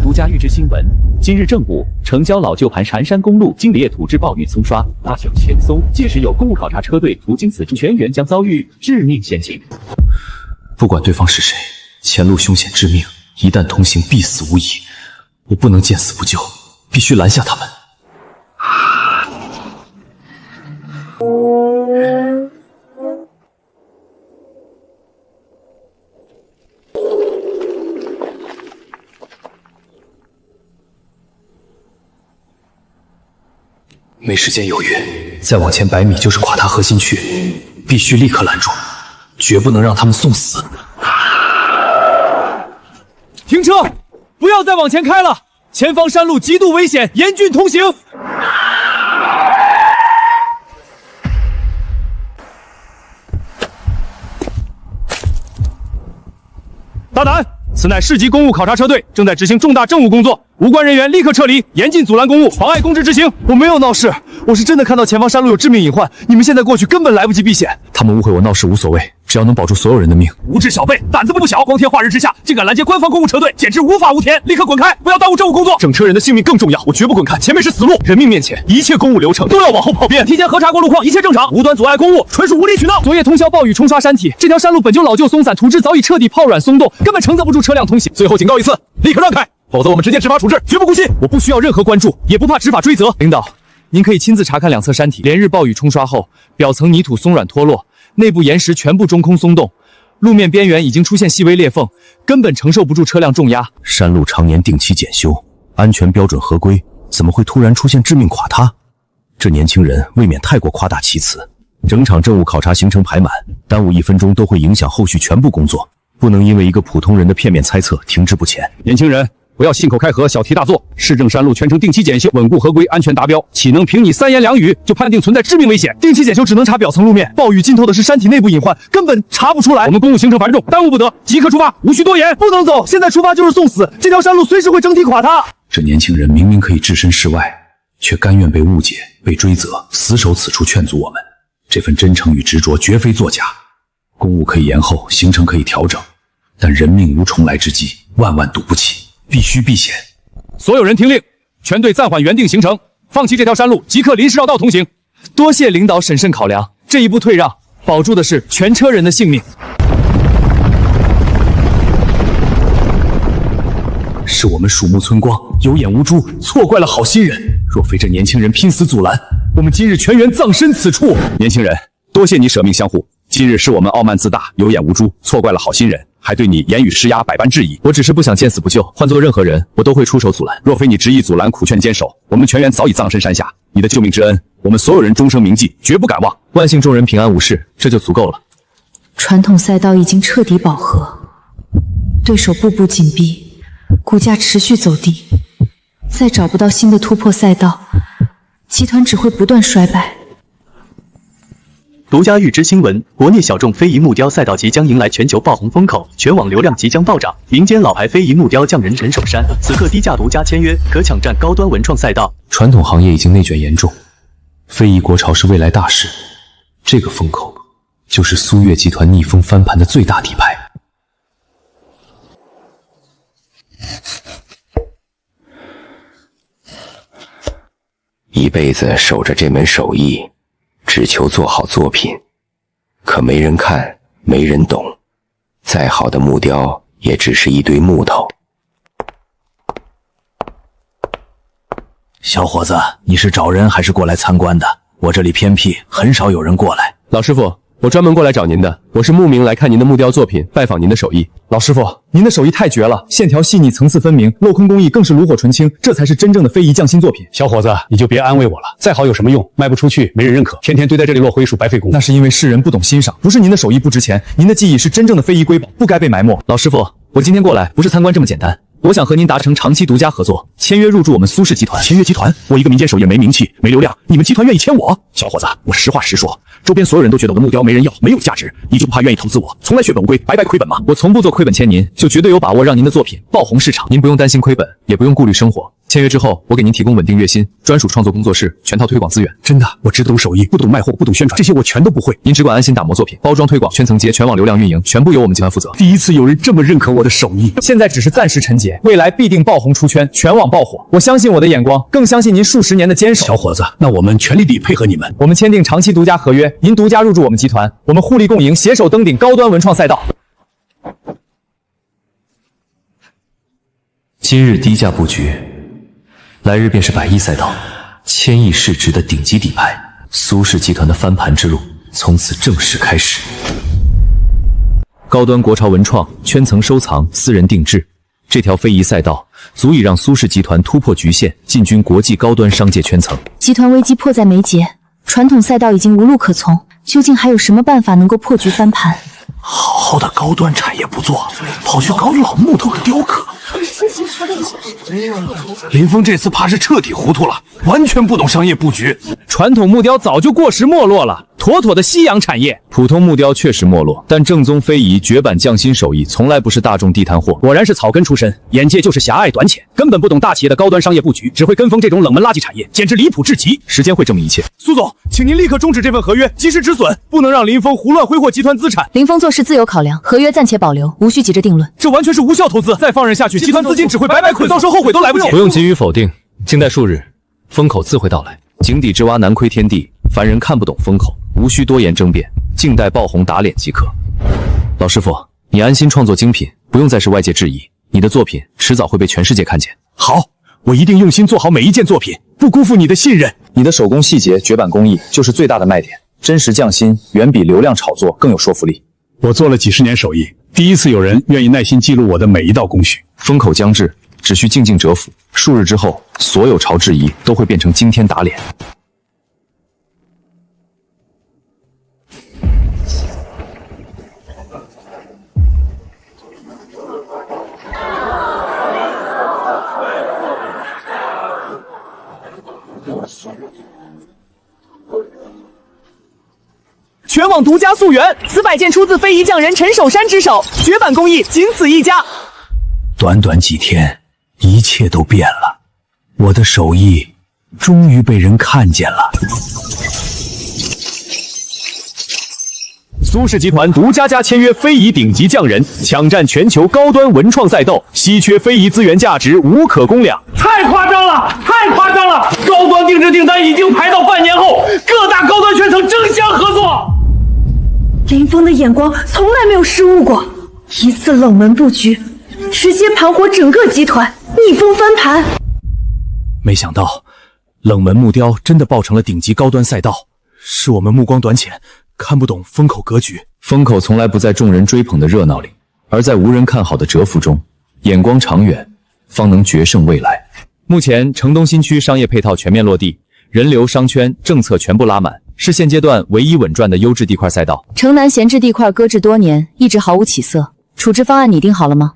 独家预知新闻：今日正午，成交老旧盘禅山公路经烈土质暴雨冲刷，大小欠松，届时有公务考察车队途经此处，全员将遭遇致命险情。不管对方是谁，前路凶险致命，一旦同行必死无疑。我不能见死不救，必须拦下他们。没时间犹豫，再往前100米就是垮塌核心区，必须立刻拦住，绝不能让他们送死。停车！不要再往前开了，前方山路极度危险，严峻通行。大胆！此乃市级公务考察车队，正在执行重大政务工作，无关人员立刻撤离，严禁阻拦公务，妨碍公职执行。我没有闹事，我是真的看到前方山路有致命隐患，你们现在过去根本来不及避险。他们误会我闹事无所谓，只要能保住所有人的命。无知小辈，胆子不小，光天化日之下竟敢拦截官方公务车队，简直无法无天！立刻滚开，不要耽误政务工作！整车人的性命更重要，我绝不滚开，前面是死路，人命面前，一切公务流程都要往后跑遍。提前核查过路况，一切正常，无端阻碍公务，纯属无理取闹。昨夜通宵暴雨冲刷山体，这条山路本就老旧松散，土质早已彻底泡软松动，根本承载不住车辆通行。最后警告一次，立刻让开，否则我们直接执法处置，绝不姑息。我不需要任何关注，也不怕执法追责。领导，您可以亲自查看两侧山体，连日暴雨冲刷后，表层泥土松软脱落，内部岩石全部中空松动。路面边缘已经出现细微裂缝，根本承受不住车辆重压。山路常年定期检修，安全标准合规，怎么会突然出现致命垮塌？这年轻人未免太过夸大其词。整场政务考察行程排满，耽误1分钟都会影响后续全部工作，不能因为一个普通人的片面猜测停滞不前。年轻人，不要信口开河，小题大做。市政山路全程定期检修，稳固合规，安全达标，岂能凭你3言2语就判定存在致命危险？定期检修只能查表层路面，暴雨浸透的是山体内部隐患，根本查不出来。我们公务行程繁重，耽误不得，即刻出发，无需多言。不能走，现在出发就是送死，这条山路随时会整体垮塌。这年轻人明明可以置身事外，却甘愿被误解、被追责，死守此处劝阻我们。这份真诚与执着绝非作假。公务可以延后，行程可以调整，但人命无重来之际，万万赌不起，必须避险。所有人听令，全队暂缓原定行程，放弃这条山路，即刻临时绕道通行。多谢领导审慎考量，这一步退让，保住的是全车人的性命。是我们鼠目寸光，有眼无珠，错怪了好心人。若非这年轻人拼死阻拦，我们今日全员葬身此处。年轻人，多谢你舍命相护。今日是我们傲慢自大，有眼无珠，错怪了好心人，还对你言语施压，百般质疑。我只是不想见死不救，换做任何人，我都会出手阻拦。若非你执意阻拦，苦劝坚守，我们全员早已葬身山下。你的救命之恩，我们所有人终生铭记，绝不敢忘。万幸众人平安无事，这就足够了。传统赛道已经彻底饱和，对手步步紧逼，股价持续走低。再找不到新的突破赛道，集团只会不断衰败。独家预知新闻：国内小众非遗木雕赛道即将迎来全球爆红风口，全网流量即将暴涨。民间老牌非遗木雕匠人手山，此刻低价独家签约，可抢占高端文创赛道。传统行业已经内卷严重，非遗国潮是未来大势。这个风口就是苏越集团逆风翻盘的最大底牌。一辈子守着这门手艺，只求做好作品，可没人看，没人懂。再好的木雕，也只是一堆木头。小伙子，你是找人还是过来参观的？我这里偏僻，很少有人过来。老师傅，我专门过来找您的，我是慕名来看您的木雕作品，拜访您的手艺。老师傅，您的手艺太绝了，线条细腻，层次分明，镂空工艺更是炉火纯青，这才是真正的非遗匠心作品。小伙子，你就别安慰我了，再好有什么用？卖不出去，没人认可，天天堆在这里落灰，属白费功。那是因为世人不懂欣赏，不是您的手艺不值钱，您的技艺是真正的非遗瑰宝，不该被埋没。老师傅，我今天过来不是参观这么简单，我想和您达成长期独家合作，签约入驻我们苏氏集团。签约集团？我一个民间手艺没名气，没流量，你们集团愿意签我？小伙子，我实话实说，周边所有人都觉得我的木雕没人要，没有价值，你就不怕愿意投资我？从来血本无归，白白亏本吗？我从不做亏本签您，就绝对有把握让您的作品爆红市场。您不用担心亏本，也不用顾虑生活。签约之后，我给您提供稳定月薪，专属创作工作室，全套推广资源。真的，我只懂手艺，不懂卖货，不懂宣传，这些我全都不会。您只管安心打磨作品，包装推广、圈层节、全网流量运营，全部由我们集团负责。第一次有人这么认可我的手艺，现在只是暂时沉寂，未来必定爆红出圈，全网爆火。我相信我的眼光，更相信您数十年的坚守。小伙子，那我们全力地配合你们。我们签订长期独家合约，您独家入驻我们集团，我们互利共赢，携手登顶高端文创赛道。今日低价布局，来日便是100亿赛道，1000亿市值的顶级底牌。苏氏集团的翻盘之路从此正式开始。高端国潮文创，圈层收藏，私人定制，这条非遗赛道足以让苏氏集团突破局限，进军国际高端商界圈层。集团危机迫在眉睫，传统赛道已经无路可从，究竟还有什么办法能够破局翻盘？好好的高端产业不做，跑去搞老木头和雕刻。林峰这次怕是彻底糊涂了，完全不懂商业布局。传统木雕早就过时没落了，妥妥的夕阳产业。普通木雕确实没落，但正宗非遗绝版匠心手艺从来不是大众地摊货。果然是草根出身，眼界就是狭隘短浅，根本不懂大企业的高端商业布局，只会跟风这种冷门垃圾产业，简直离谱至极。时间会证明一切。苏总，请您立刻终止这份合约，及时止损，不能让林峰胡乱挥霍集团资产。林峰做事自有考量，合约暂且保留，无需急着定论。这完全是无效投资，再放任下去，集团资金只会白白亏，到时候后悔都来不及。不用急于否定，静待数日，风口自会到来。井底之蛙难窥天地，凡人看不懂风口，无需多言争辩，静待爆红打脸即可。老师傅，你安心创作精品，不用再是外界质疑，你的作品迟早会被全世界看见。好，我一定用心做好每一件作品，不辜负你的信任。你的手工细节、绝版工艺就是最大的卖点，真实匠心远比流量炒作更有说服力。我做了几十年手艺，第一次有人愿意耐心记录我的每一道工序。风口将至，只需静静蛰伏，数日之后，所有潮质疑都会变成惊天打脸。全网独家溯源，此摆件出自非遗匠人陈守山之手，绝版工艺仅此一家。短短几天，一切都变了，我的手艺终于被人看见了。苏氏集团独家签约非遗顶级匠人，抢占全球高端文创赛道，稀缺非遗资源价值无可估量。太夸张了，太夸张了！高端定制订单已经排到半年后，各大高端圈层争相合作。林峰的眼光从来没有失误过，一次冷门布局，直接盘活整个集团，逆风翻盘。没想到，冷门木雕真的爆成了顶级高端赛道，是我们目光短浅，看不懂风口格局。风口从来不在众人追捧的热闹里，而在无人看好的蛰伏中。眼光长远，方能决胜未来。目前城东新区商业配套全面落地，人流、商圈、政策全部拉满，是现阶段唯一稳赚的优质地块赛道。城南闲置地块搁置多年，一直毫无起色，处置方案拟定好了吗？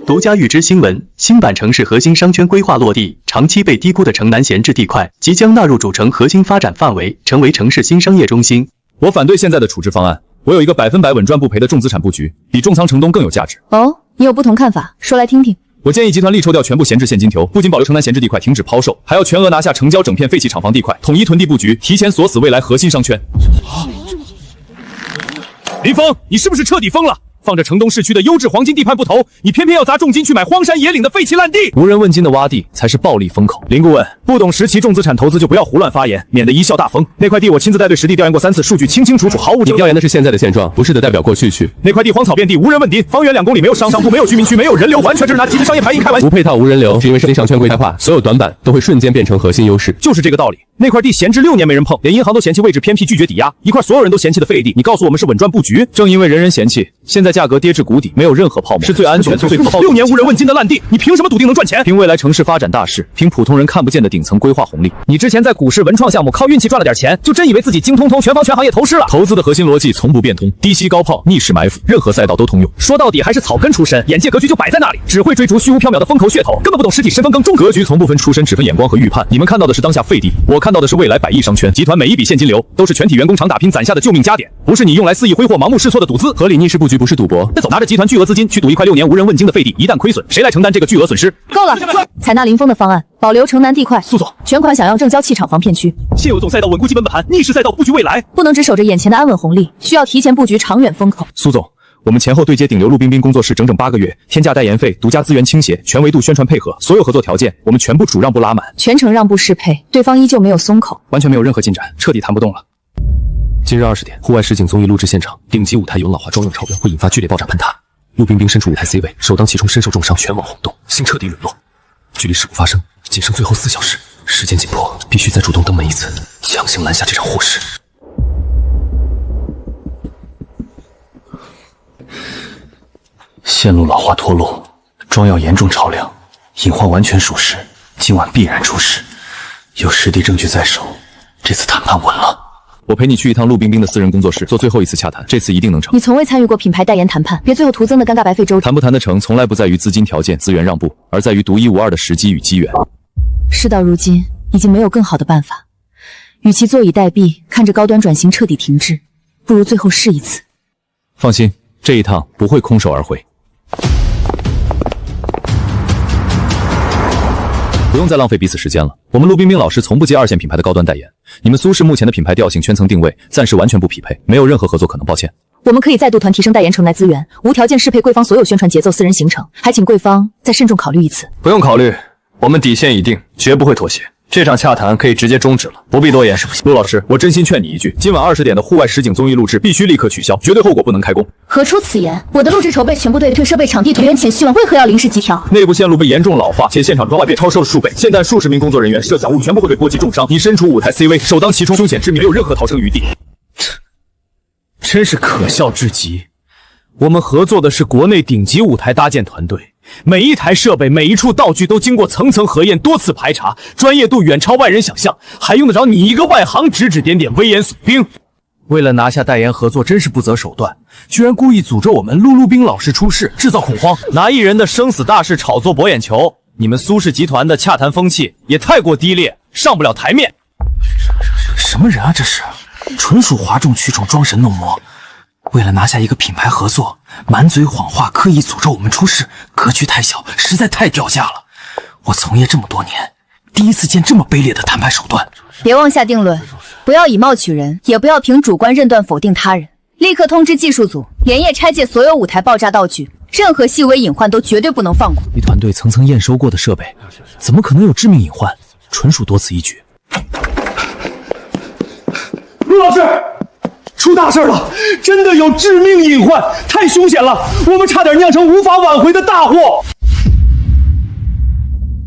独家预知新闻：新版城市核心商圈规划落地，长期被低估的城南闲置地块即将纳入主城核心发展范围，成为城市新商业中心。我反对现在的处置方案，我有一个100%稳赚不赔的重资产布局，比重仓城东更有价值。哦，你有不同看法，说来听听。我建议集团力抽调全部闲置现金流，不仅保留城南闲置地块停止抛售，还要全额拿下城郊整片废弃厂房地块，统一囤地布局，提前锁死未来核心商圈。林峰，你是不是彻底疯了？放着城东市区的优质黄金地盘不投，你偏偏要砸重金去买荒山野岭的废弃烂地。无人问津的洼地才是暴利风口。林顾问，不懂实期重资产投资就不要胡乱发言，免得贻笑大风。那块地我亲自带队实地调研过3次，数据清清楚楚，毫无争议。你调研的是现在的现状，不是的代表过去去。那块地荒草遍地，无人问津，方圆2公里没有商铺，没有居民区，没有人流，完全就是拿集体商业排印开玩笑。不配套无人流，是因为是商圈规范化，所有短板都会瞬间变成核心优势。就是这个道理。那块地闲置6年没人碰，连银行都嫌弃位置偏僻拒绝抵押，一块所有人都嫌弃的废地，你告诉我们是稳赚布局？正因为人人嫌弃，现在价格跌至谷底，没有任何泡沫，是最安全、最可靠。6年无人问津的烂地，你凭什么笃定能赚钱？凭未来城市发展大势，凭普通人看不见的顶层规划红利。你之前在股市文创项目靠运气赚了点钱，就真以为自己精通通全方全行业投师了？投资的核心逻辑从不变通，低吸高抛，逆势埋伏，任何赛道都通用。说到底还是草根出身，眼界格局就摆在那里，只会追逐虚无缥缈的风口噱头，根本不懂实体身份耕种。格局从不分出身，只分眼光和预判。你们看到的是当下废地，我看到的是未来100亿商圈。集团每一笔现金流都是全体员工常打拼攒下的救命加点，不是你用来肆意挥霍、盲目试错的赌资。合理逆势布局不是赌博。拿着集团巨额资金去赌一块6年无人问津的废地，一旦亏损，谁来承担这个巨额损失？够了，采纳林峰的方案，保留城南地块。苏总，全款想要正郊弃厂房片区。现有总赛道稳固基本盘，逆势赛道布局未来。不能只守着眼前的安稳红利，需要提前布局长远风口。苏总，我们前后对接顶流陆冰冰工作室整整8个月，天价代言费、独家资源倾斜、全维度宣传配合，所有合作条件我们全部主让步拉满，全程让步适配，对方依旧没有松口，完全没有任何进展，彻底谈不动了。今日20点，户外实景综艺录制现场，顶级舞台有老化妆容超标，会引发剧烈爆炸喷塌。陆冰冰身处舞台 C 位，首当其冲，身受重伤，全网轰动，心彻底陨落。距离事故发生仅剩最后4小时，时间紧迫，必须再主动登门一次，强行拦下这场祸事。线路老化脱落，妆药严重超量，隐患完全属实，今晚必然出事。有实地证据在手，这次谈判稳了。我陪你去一趟陆冰冰的私人工作室，做最后一次洽谈，这次一定能成。你从未参与过品牌代言谈判，别最后徒增的尴尬白费周章。谈不谈得成，从来不在于资金条件、资源让步，而在于独一无二的时机与机缘。事到如今，已经没有更好的办法，与其坐以待毙，看着高端转型彻底停滞，不如最后试一次。放心，这一趟不会空手而回。不用再浪费彼此时间了。我们陆冰冰老师从不接二线品牌的高端代言，你们苏氏目前的品牌调性、圈层定位暂时完全不匹配，没有任何合作可能，抱歉。我们可以再度团提升代言城来资源，无条件适配贵方所有宣传节奏、私人行程，还请贵方再慎重考虑一次。不用考虑，我们底线已定，绝不会妥协。这场洽谈可以直接终止了，不必多言。陆老师，我真心劝你一句，今晚20点的户外实景综艺录制必须立刻取消，绝对后果不能开工。何出此言？我的录制筹备全部对设备、场地、团员前序，为何要临时急调？内部线路被严重老化，且现场装外被超收了数倍，现在数十名工作人员摄像物全部会被波及重伤。你身处舞台 C 位，首当其冲，凶险致命，没有任何逃生余地。真是可笑至极。我们合作的是国内顶级舞台搭建团队，每一台设备、每一处道具都经过层层核验、多次排查，专业度远超外人想象，还用得着你一个外行指指点点、危言耸听？为了拿下代言合作，真是不择手段，居然故意诅咒我们陆冰老师出事，制造恐慌，拿艺人的生死大事炒作博眼球。你们苏氏集团的洽谈风气也太过低劣，上不了台面。什么人啊，这是纯属哗众取宠、装神弄魔。为了拿下一个品牌合作，满嘴谎话，刻意诅咒我们出事，格局太小，实在太掉价了。我从业这么多年，第一次见这么卑劣的谈判手段。别妄下定论，不要以貌取人，也不要凭主观认断否定他人。立刻通知技术组，连夜拆解所有舞台爆炸道具，任何细微隐患都绝对不能放过。你团队层层验收过的设备，怎么可能有致命隐患？纯属多此一举。陆老师，出大事了！真的有致命隐患，太凶险了，我们差点酿成无法挽回的大祸。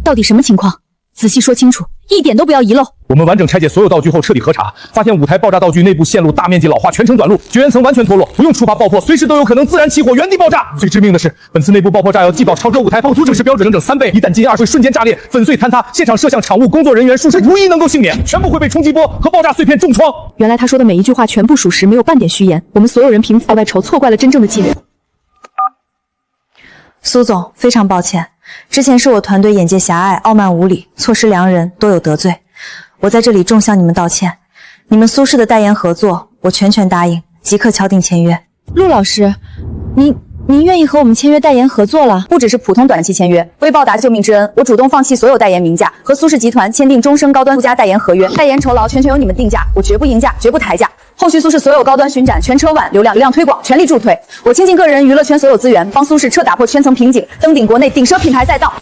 到底什么情况？仔细说清楚，一点都不要遗漏。我们完整拆解所有道具后彻底核查，发现舞台爆炸道具内部线路大面积老化，全程短路，绝缘层完全脱落，不用触发爆破，随时都有可能自燃起火，原地爆炸。最致命的是，本次内部爆破炸药既保超车舞台后图整是标准整整3倍，一旦进2会瞬间炸裂，粉碎坍塌，现场摄像、场务、工作人员数十无一能够幸免，全部会被冲击波和爆炸碎片重创。原来他说的每一句话全部属实，没有半点虚言。我们所有人凭在外筹，错怪了真正的纪律。苏总，非常抱歉，之前是我团队眼界狭隘、傲慢无礼，错失良人，多有得罪。我在这里重向你们道歉。你们苏氏的代言合作，我全答应，即刻敲定签约。陆老师，您愿意和我们签约代言合作了？不只是普通短期签约，为报答救命之恩，我主动放弃所有代言名价，和苏氏集团签订终身高端独家代言合约，代言酬劳全由你们定价，我绝不赢价，绝不抬价。后续苏氏所有高端巡展、全车晚流量推广全力助推，我倾尽个人娱乐圈所有资源，帮苏氏彻打破圈层瓶颈，登顶国内顶奢品牌赛道。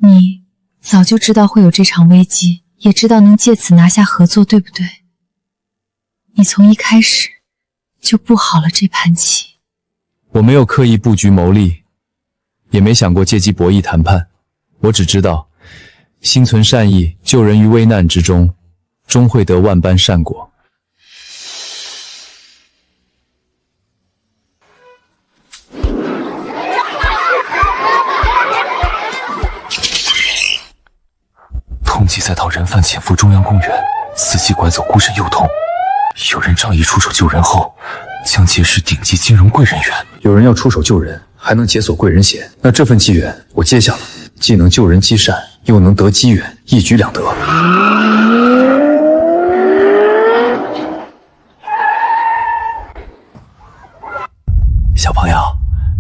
你早就知道会有这场危机，也知道能借此拿下合作，对不对？你从一开始就布好了这盘棋。我没有刻意布局谋利，也没想过借机博弈谈判，我只知道心存善意，救人于危难之中，终会得万般善果。通缉在逃人犯潜伏中央公园，伺机拐走孤身幼童。有人仗义出手救人后，将结识顶级金融贵人缘。有人要出手救人，还能解锁贵人险，那这份机缘我接下了，既能救人积善，又能得机缘，一举两得。小朋友，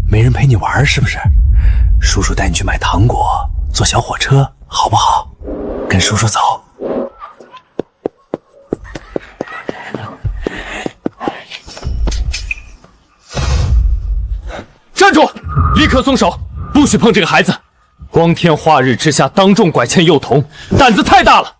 没人陪你玩是不是？叔叔带你去买糖果，坐小火车，好不好？跟叔叔走。站住！立刻松手，不许碰这个孩子！光天化日之下当众拐骗幼童，胆子太大了！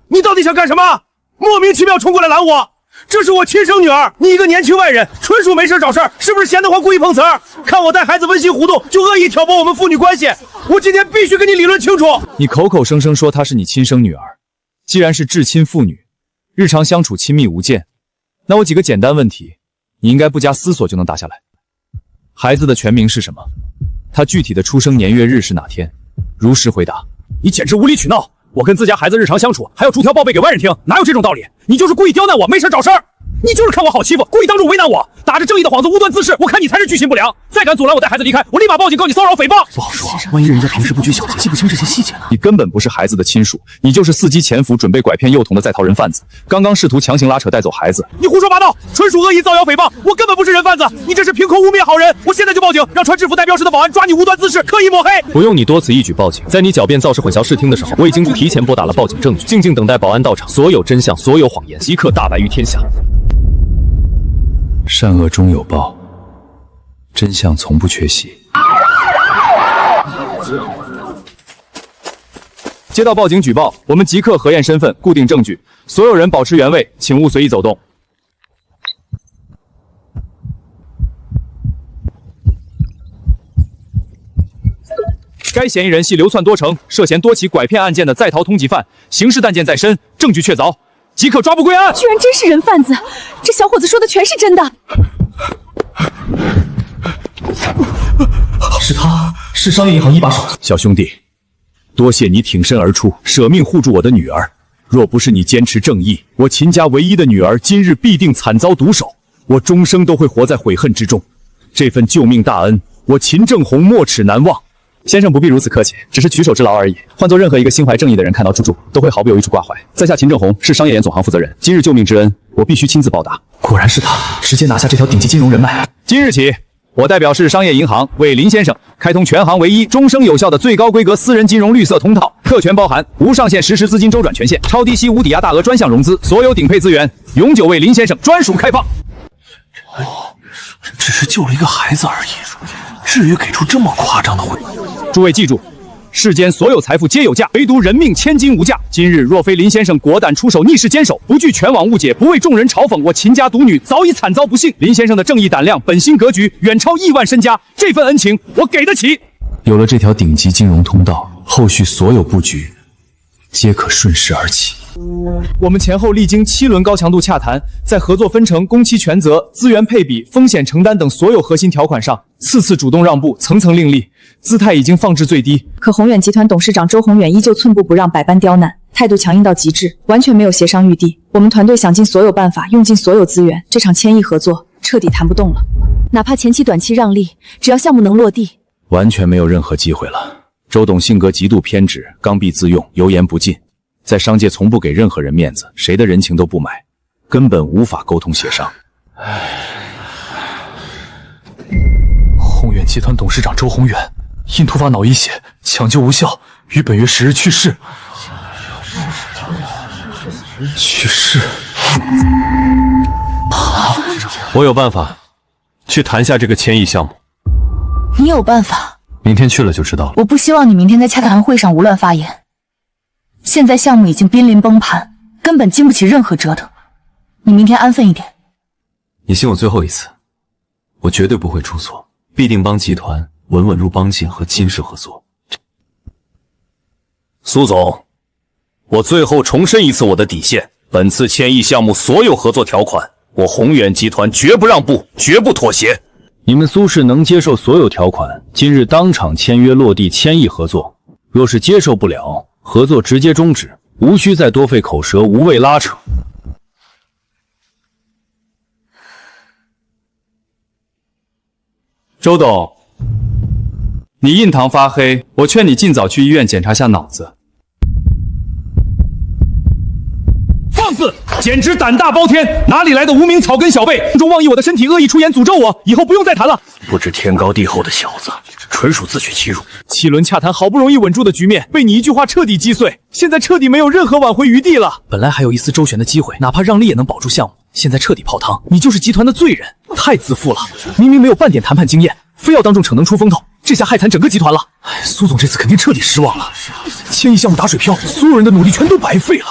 你到底想干什么？莫名其妙冲过来拦我！这是我亲生女儿，你一个年轻外人，纯属没事找事儿，是不是闲得慌故意碰瓷儿？看我带孩子温馨互动，就恶意挑拨我们父女关系，我今天必须跟你理论清楚！你口口声声说她是你亲生女儿，既然是至亲父女，日常相处亲密无间，那我几个简单问题，你应该不加思索就能答下来。孩子的全名是什么？他具体的出生年月日是哪天？如实回答。你简直无理取闹！我跟自家孩子日常相处，还要逐条报备给外人听，哪有这种道理？你就是故意刁难我，没事找事儿！你就是看我好欺负，故意当众为难我，打着正义的幌子无端滋事，我看你才是居心不良。再敢阻拦我带孩子离开，我立马报警告你骚扰诽谤。不好说，万一人家平时不拘小节，记不清这些细节呢？你根本不是孩子的亲属，你就是伺机潜伏、准备拐骗幼童的在逃人贩子。刚刚试图强行拉扯带走孩子，你胡说八道，纯属恶意造谣诽谤，我根本不是人贩子，你这是凭空污蔑好人。我现在就报警，让穿制服带标识的保安抓你无端滋事，刻意抹黑。不用你多此一举报警，在你狡辩造势混淆视听的时候，我已经提前拨打了报警证据，静静等待保安到场，所有真相、所有谎言即刻大白于天下。善恶终有报，真相从不缺席。接到报警举报，我们即刻核验身份，固定证据。所有人保持原位，请勿随意走动。该嫌疑人系流窜多城、涉嫌多起拐骗案件的在逃通缉犯，刑事案件在身，证据确凿，即刻抓捕归案。居然真是人贩子，这小伙子说的全是真的。是他，是商业银行一把手。小兄弟，多谢你挺身而出，舍命护住我的女儿。若不是你坚持正义，我秦家唯一的女儿今日必定惨遭毒手，我终生都会活在悔恨之中。这份救命大恩，我秦正红没齿难忘。先生不必如此客气，只是举手之劳而已。换做任何一个心怀正义的人，看到朱柱都会毫不犹豫处挂怀。在下秦正红是商业研总行负责人，今日救命之恩，我必须亲自报答。果然是他，直接拿下这条顶级金融人脉。今日起，我代表市商业银行为林先生开通全行唯一、终生有效的最高规格私人金融绿色通道，特权包含无上限实时资金周转权限、超低息无抵押大额专项融资，所有顶配资源永久为林先生专属开放。只是救了一个孩子而已，至于给出这么夸张的回应？诸位记住，世间所有财富皆有价，唯独人命千金无价。今日若非林先生果敢出手逆势坚守，不惧全网误解，不为众人嘲讽，我秦家独女早已惨遭不幸。林先生的正义胆量、本心格局远超亿万身家，这份恩情我给得起。有了这条顶级金融通道，后续所有布局皆可顺势而起。我们前后历经7轮高强度洽谈，在合作分成、工期权责、资源配比、风险承担等所有核心条款上，次次主动让步，层层另立，姿态已经放至最低。可宏远集团董事长周宏远依旧寸步不让，百般刁难，态度强硬到极致，完全没有协商余地。我们团队想尽所有办法，用尽所有资源，这场千亿合作彻底谈不动了。哪怕前期短期让利，只要项目能落地，完全没有任何机会了。周董性格极度偏执，刚愎自用，油盐不进。在商界从不给任何人面子，谁的人情都不买，根本无法沟通协商。宏远集团董事长周宏远因突发脑溢血抢救无效，于本月10日去世。去世？我有办法去谈下这个千亿项目。你有办法？明天去了就知道了。我不希望你明天在洽谈会上胡乱发言。现在项目已经濒临崩盘，根本经不起任何折腾。你明天安分一点。你信我最后一次，我绝对不会出错，必定帮集团稳稳入邦建和金氏合作。苏总，我最后重申一次我的底线，本次千亿项目所有合作条款，我宏远集团绝不让步，绝不妥协。你们苏氏能接受所有条款，今日当场签约落地千亿合作。若是接受不了，合作直接终止，无需再多费口舌，无谓拉扯。周董，你印堂发黑，我劝你尽早去医院检查下脑子。放肆！简直胆大包天！哪里来的无名草根小辈，中妄议我的身体，恶意出言诅咒我，以后不用再谈了。不知天高地厚的小子，纯属自取其辱。7轮洽谈好不容易稳住的局面，被你一句话彻底击碎，现在彻底没有任何挽回余地了。本来还有一丝周旋的机会，哪怕让利也能保住项目，现在彻底泡汤。你就是集团的罪人，太自负了！明明没有半点谈判经验，非要当众逞能出风头，这下害惨整个集团了。苏总这次肯定彻底失望了，千亿项目打水漂，所有人的努力全都白费了。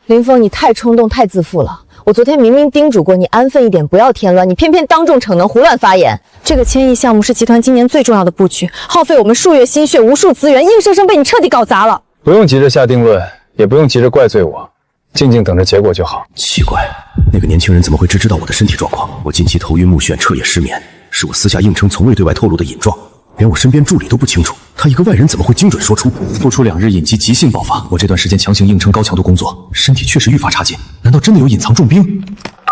林峰，你太冲动，太自负了。我昨天明明叮嘱过你安分一点，不要添乱，你偏偏当众逞能，胡乱发言。这个千亿项目是集团今年最重要的布局，耗费我们数月心血、无数资源，硬生生被你彻底搞砸了。不用急着下定论，也不用急着怪罪我，静静等着结果就好。奇怪，那个年轻人怎么会知道我的身体状况？我近期头晕目眩，彻夜失眠，是我私下硬撑从未对外透露的隐状。连我身边助理都不清楚，他一个外人怎么会精准说出？不出2日隐疾急性爆发，我这段时间强行硬撑高强度工作，身体确实愈发差劲。难道真的有隐藏重病？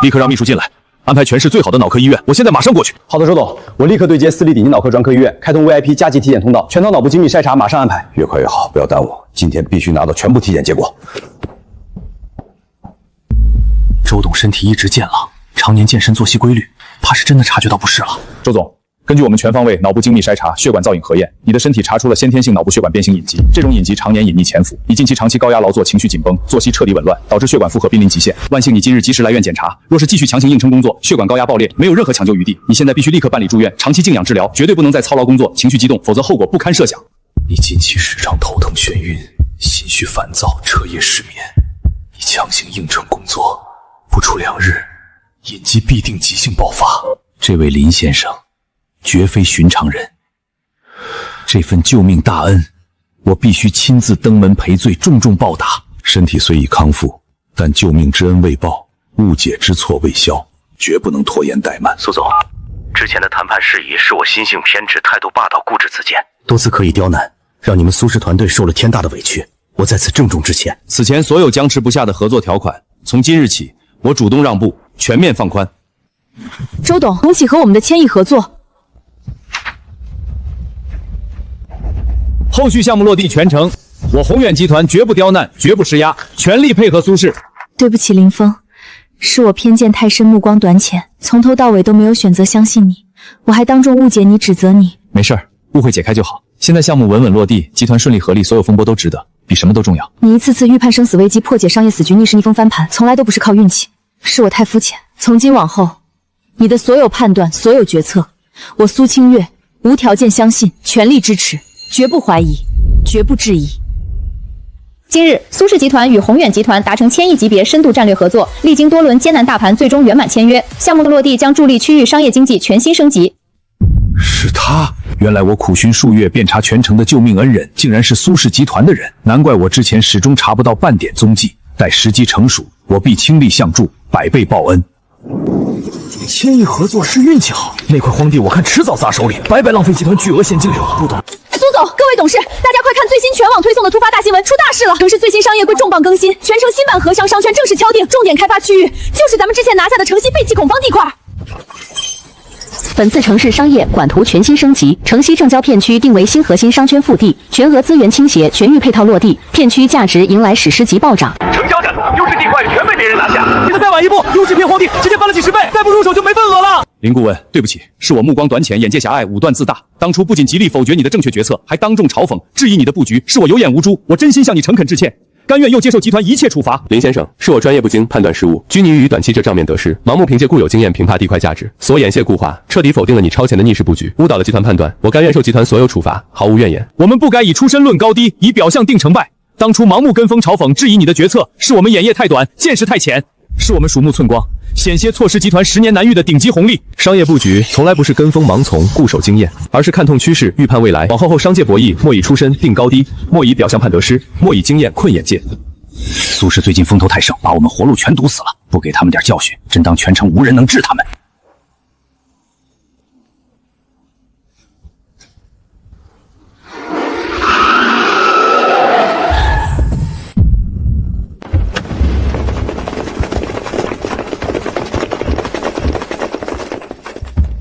立刻让秘书进来，安排全市最好的脑科医院，我现在马上过去。好的，周总，我立刻对接私立顶级脑科专科医院，开通 VIP 加急体检通道，全套脑部精密筛查马上安排。越快越好，不要耽误。今天必须拿到全部体检结果。周董身体一直健朗，常年健身作息规律，怕是真的察觉到不适了。周总，根据我们全方位脑部精密筛查、血管造影核验，你的身体查出了先天性脑部血管变形隐疾。这种隐疾常年隐匿潜伏，你近期长期高压劳作，情绪紧绷，作息彻底紊乱，导致血管负荷濒临极限。万幸你今日及时来院检查，若是继续强行硬撑工作，血管高压爆裂，没有任何抢救余地。你现在必须立刻办理住院，长期静养治疗，绝对不能再操劳工作、情绪激动，否则后果不堪设想。你近期时常头疼眩晕，心绪烦躁，彻夜失眠。你强行硬撑工作，不出2日，隐疾必定急性爆发。这位林先生绝非寻常人，这份救命大恩，我必须亲自登门赔罪，重重报答。身体虽已康复，但救命之恩未报，误解之错未消，绝不能拖延怠慢。苏总，之前的谈判事宜是我心性偏执、态度霸道、固执自见，多次刻意刁难，让你们苏氏团队受了天大的委屈，我在此郑重致歉。此前所有僵持不下的合作条款，从今日起，我主动让步，全面放宽。周董，重启和我们的千亿合作。后续项目落地全程，我宏远集团绝不刁难，绝不施压，全力配合苏氏。对不起，林峰，是我偏见太深，目光短浅，从头到尾都没有选择相信你，我还当众误解你，指责你。没事儿，误会解开就好。现在项目稳稳落地，集团顺利合力，所有风波都值得，比什么都重要。你一次次预判生死危机，破解商业死局，逆势逆风翻盘，从来都不是靠运气，是我太肤浅。从今往后，你的所有判断，所有决策，我苏清月无条件相信，全力支持，绝不怀疑，绝不质疑。今日，苏氏集团与宏远集团达成千亿级别深度战略合作，历经多轮艰难大盘，最终圆满签约。项目的落地将助力区域商业经济全新升级。是他，原来我苦寻数月遍查全城的救命恩人，竟然是苏氏集团的人，难怪我之前始终查不到半点踪迹。待时机成熟，我必倾力相助，百倍报恩。千亿合作是运气好，那块荒地我看迟早砸手里，白白浪费集团巨额现金流。不懂。苏总，各位董事，大家快看最新全网推送的突发大新闻，出大事了！城市最新商业规重磅更新，全城新版合襄商圈正式敲定，重点开发区域就是咱们之前拿下的城西废弃孔方地块。本次城市商业管图全新升级，城西正郊片区定为新核心商圈腹地，全额资源倾斜，全域配套落地，片区价值迎来史诗级暴涨。成交战优质地块全被别人拿下，你们再晚一步，优质片荒地直接翻了几10倍，再不入手就没份额了。林顾问，对不起，是我目光短浅，眼界狭隘，武断自大。当初不仅极力否决你的正确决策，还当众嘲讽、质疑你的布局，是我有眼无珠，我真心向你诚恳致歉。甘愿又接受集团一切处罚。林先生，是我专业不精，判断失误，拘泥于短期这账面得失，盲目凭借固有经验评判地块价值，所眼线固化，彻底否定了你超前的逆势布局，误导了集团判断。我甘愿受集团所有处罚，毫无怨言。我们不该以出身论高低，以表象定成败。当初盲目跟风嘲讽、质疑你的决策，是我们眼界太短，见识太浅，是我们鼠目寸光，险些错失集团10年难遇的顶级红利。商业布局从来不是跟风盲从、固守经验，而是看透趋势、预判未来。往后商界博弈，莫以出身定高低，莫以表象判得失，莫以经验困眼界。苏氏最近风头太盛，把我们活路全堵死了，不给他们点教训，真当全城无人能治他们。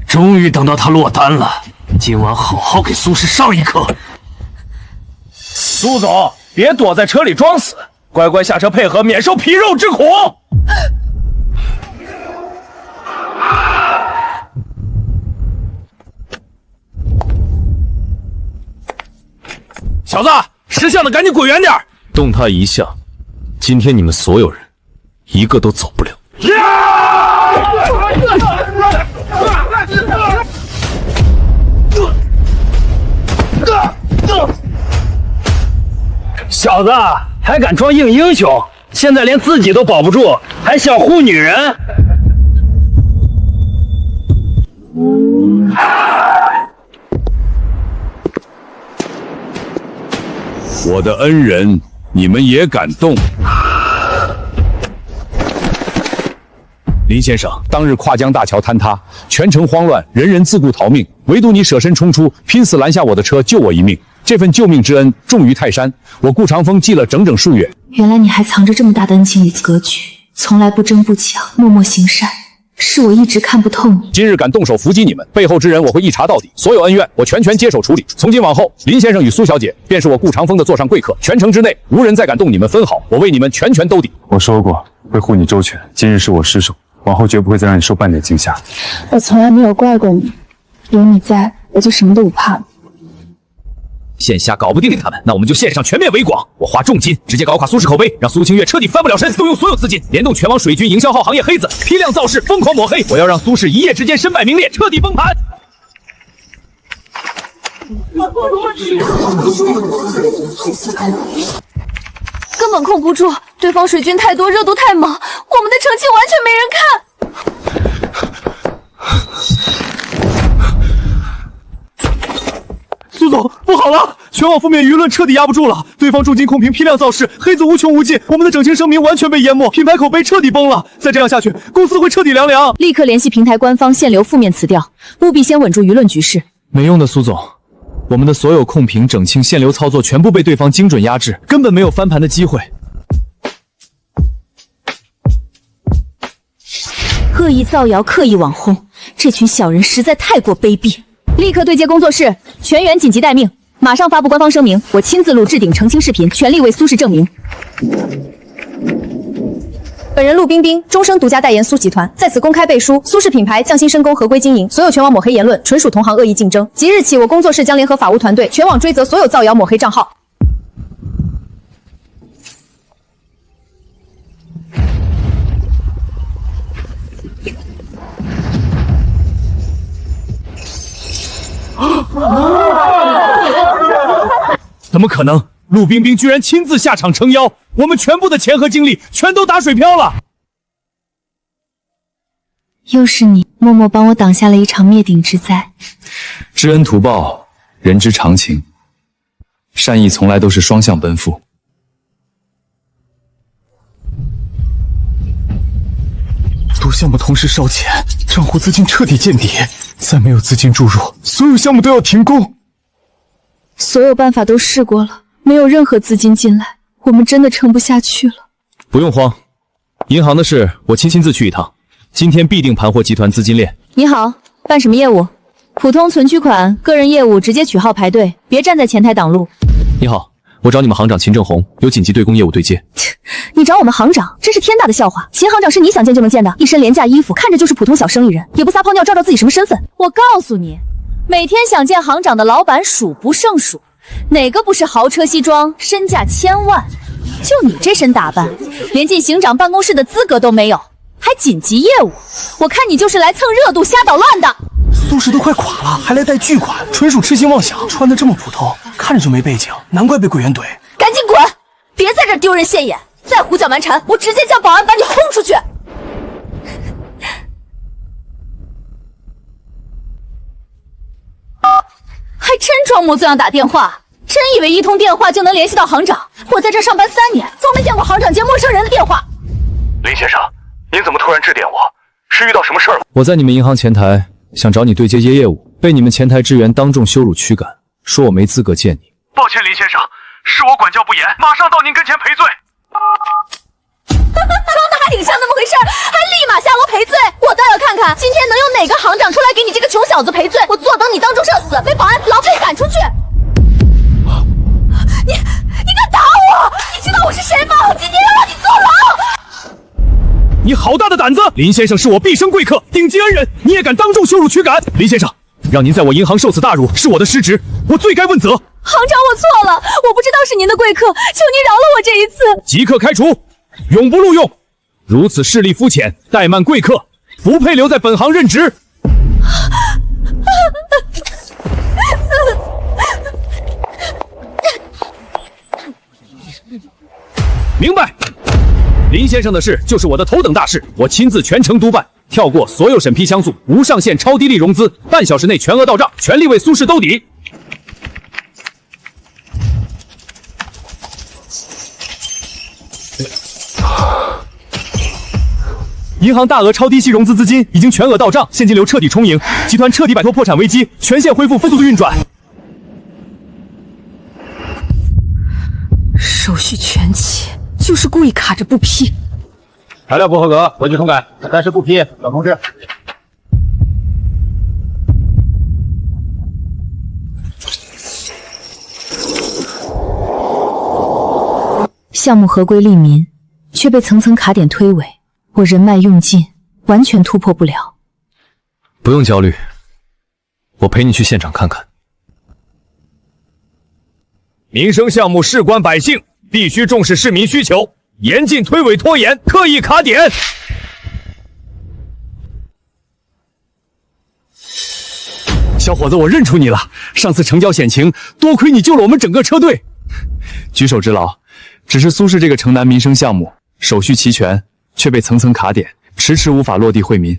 终于等到他落单了，今晚好好给苏氏上一课。苏总，别躲在车里装死，乖乖下车配合，免受皮肉之苦。小子，识相的赶紧滚远点！动他一下，今天你们所有人一个都走不了。小子还敢装硬英雄，现在连自己都保不住，还想护女人？我的恩人，你们也敢动？林先生，当日跨江大桥坍塌，全城慌乱，人人自顾逃命，唯独你舍身冲出，拼死拦下我的车，救我一命。这份救命之恩重于泰山，我顾长风记了整整数月。原来你还藏着这么大的恩情与格局，从来不争不抢，默默行善，是我一直看不透你。今日敢动手伏击你们，背后之人我会一查到底，所有恩怨我全权接手处理。从今往后，林先生与苏小姐便是我顾长风的座上贵客，全城之内无人再敢动你们分毫，我为你们全权兜底。我说过会护你周全，今日是我失手，往后绝不会再让你受半点惊吓。我从来没有怪过你，有你在，我就什么都不怕了。线下搞不定他们，那我们就线上全面围广。我花重金直接搞垮苏氏口碑，让苏清月彻底翻不了身，动用所有资金，联动全网水军营销号行业黑子，批量造势，疯狂抹黑。我要让苏氏一夜之间身败名裂，彻底崩盘。根本控不住，对方水军太多，热度太猛，我们的成绩完全没人看。苏总，不好了！全网负面舆论彻底压不住了，对方重金控评，批量造势，黑子无穷无尽，我们的整形声明完全被淹没，品牌口碑彻底崩了。再这样下去，公司会彻底凉凉。立刻联系平台官方限流负面词调，务必先稳住舆论局势。没用的，苏总，我们的所有控评、整清、限流操作全部被对方精准压制，根本没有翻盘的机会。恶意造谣，刻意网轰，这群小人实在太过卑鄙。立刻对接工作室，全员紧急待命，马上发布官方声明，我亲自录置顶澄清视频，全力为苏氏证明。本人陆冰冰，终生独家代言苏集团，在此公开背书，苏氏品牌匠心深工，合规经营，所有全网抹黑言论纯属同行恶意竞争。即日起，我工作室将联合法务团队，全网追责所有造谣抹黑账号。怎么可能？陆冰冰居然亲自下场撑腰，我们全部的钱和精力全都打水漂了。又是你，默默帮我挡下了一场灭顶之灾。知恩图报，人之常情，善意从来都是双向奔赴。多项目同时烧钱，账户资金彻底见底，再没有资金注入，所有项目都要停工。所有办法都试过了，没有任何资金进来，我们真的撑不下去了。不用慌，银行的事我亲自去一趟，今天必定盘活集团资金链。你好，办什么业务？普通存取款，个人业务直接取号排队，别站在前台挡路。你好，我找你们行长秦正红，有紧急对公业务对接。你找我们行长，真是天大的笑话！秦行长是你想见就能见的，一身廉价衣服，看着就是普通小生意人，也不撒泡尿照照自己什么身份。我告诉你，每天想见行长的老板数不胜数，哪个不是豪车西装，身价千万？就你这身打扮，连进行长办公室的资格都没有，还紧急业务？我看你就是来蹭热度、瞎捣乱的。苏氏都快垮了，还来带巨款，纯属痴心妄想。穿的这么普通，看着就没背景，难怪被鬼园怼。赶紧滚！别在这丢人现眼！再胡搅蛮缠，我直接叫保安把你轰出去！还真装模作样打电话，真以为一通电话就能联系到行长？我在这上班3年，从没见过行长接陌生人的电话。林先生，您怎么突然致电我？是遇到什么事儿了？我在你们银行前台想找你对接业务，被你们前台职员当众羞辱驱赶，说我没资格见你。抱歉，林先生，是我管教不严，马上到您跟前赔罪。装的还挺像那么回事，还立马下楼赔罪。我倒要看看今天能有哪个行长出来给你这个穷小子赔罪。我坐等你当众社死，被保安牢费赶出去。你敢打我？你知道我是谁吗？我今天要让你坐牢！你好大的胆子！林先生是我毕生贵客，顶级恩人，你也敢当众羞辱驱赶？林先生，让您在我银行受此大辱，是我的失职，我罪该问责。行长，我错了，我不知道是您的贵客，求您饶了我这一次。即刻开除，永不录用！如此势利肤浅、怠慢贵客，不配留在本行任职。明白。林先生的事就是我的头等大事，我亲自全程督办，跳过所有审批像素，无上限超低利融资，半小时内全额到账，全力为苏氏兜底。银行大额超低息融资资金已经全额到账，现金流彻底充盈，集团彻底摆脱破产危机，全线恢复飞速运转。手续全齐，就是故意卡着不批。材料不合格，回去重改，暂时不批，等通知。项目合规利民，却被层层卡点推诿，我人脉用尽，完全突破不了。不用焦虑，我陪你去现场看看。民生项目事关百姓，必须重视市民需求，严禁推诿拖延、刻意卡点。小伙子，我认出你了，上次成交险情，多亏你救了我们整个车队。举手之劳。只是苏氏这个城南民生项目手续齐全，却被层层卡点，迟迟无法落地惠民。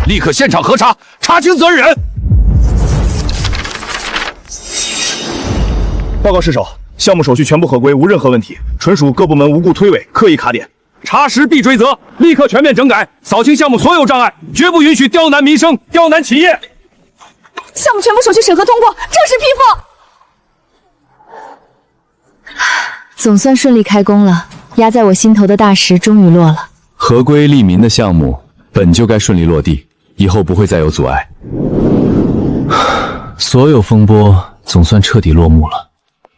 立刻现场核查，查清责任人。报告市首，项目手续全部合规，无任何问题，纯属各部门无故推诿、刻意卡点，查实必追责，立刻全面整改，扫清项目所有障碍，绝不允许刁难民生、刁难企业。项目全部手续审核通过，正式批复。总算顺利开工了，压在我心头的大石终于落了。合规利民的项目本就该顺利落地，以后不会再有阻碍。所有风波总算彻底落幕了，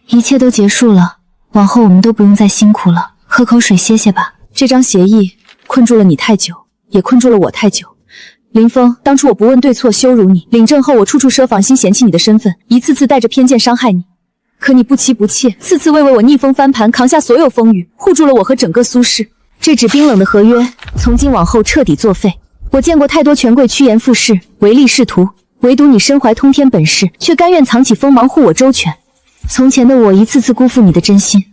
一切都结束了，往后我们都不用再辛苦了。喝口水歇歇吧。这张协议困住了你太久，也困住了我太久。林峰，当初我不问对错羞辱你，领证后我处处设防心嫌弃你的身份，一次次带着偏见伤害你。可你不妻不妾，次次为我逆风翻盘，扛下所有风雨，护住了我和整个苏氏。这纸冰冷的合约，从今往后彻底作废。我见过太多权贵趋炎附势，唯利是图，唯独你身怀通天本事，却甘愿藏起锋芒护我周全。从前的我一次次辜负你的真心，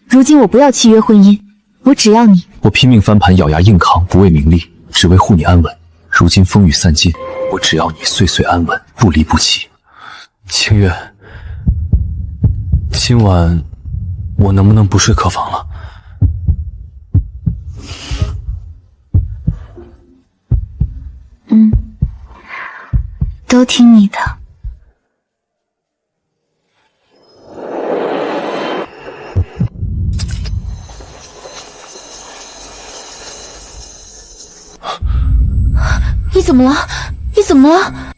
如今我不要契约婚姻，我只要你。我拼命翻盘，咬牙硬扛，不为名利，只为护你安稳。如今风雨散尽，我只要你岁岁安稳，不离不弃。清月，今晚我能不能不睡客房了？都听你的。你怎么了？你怎么了？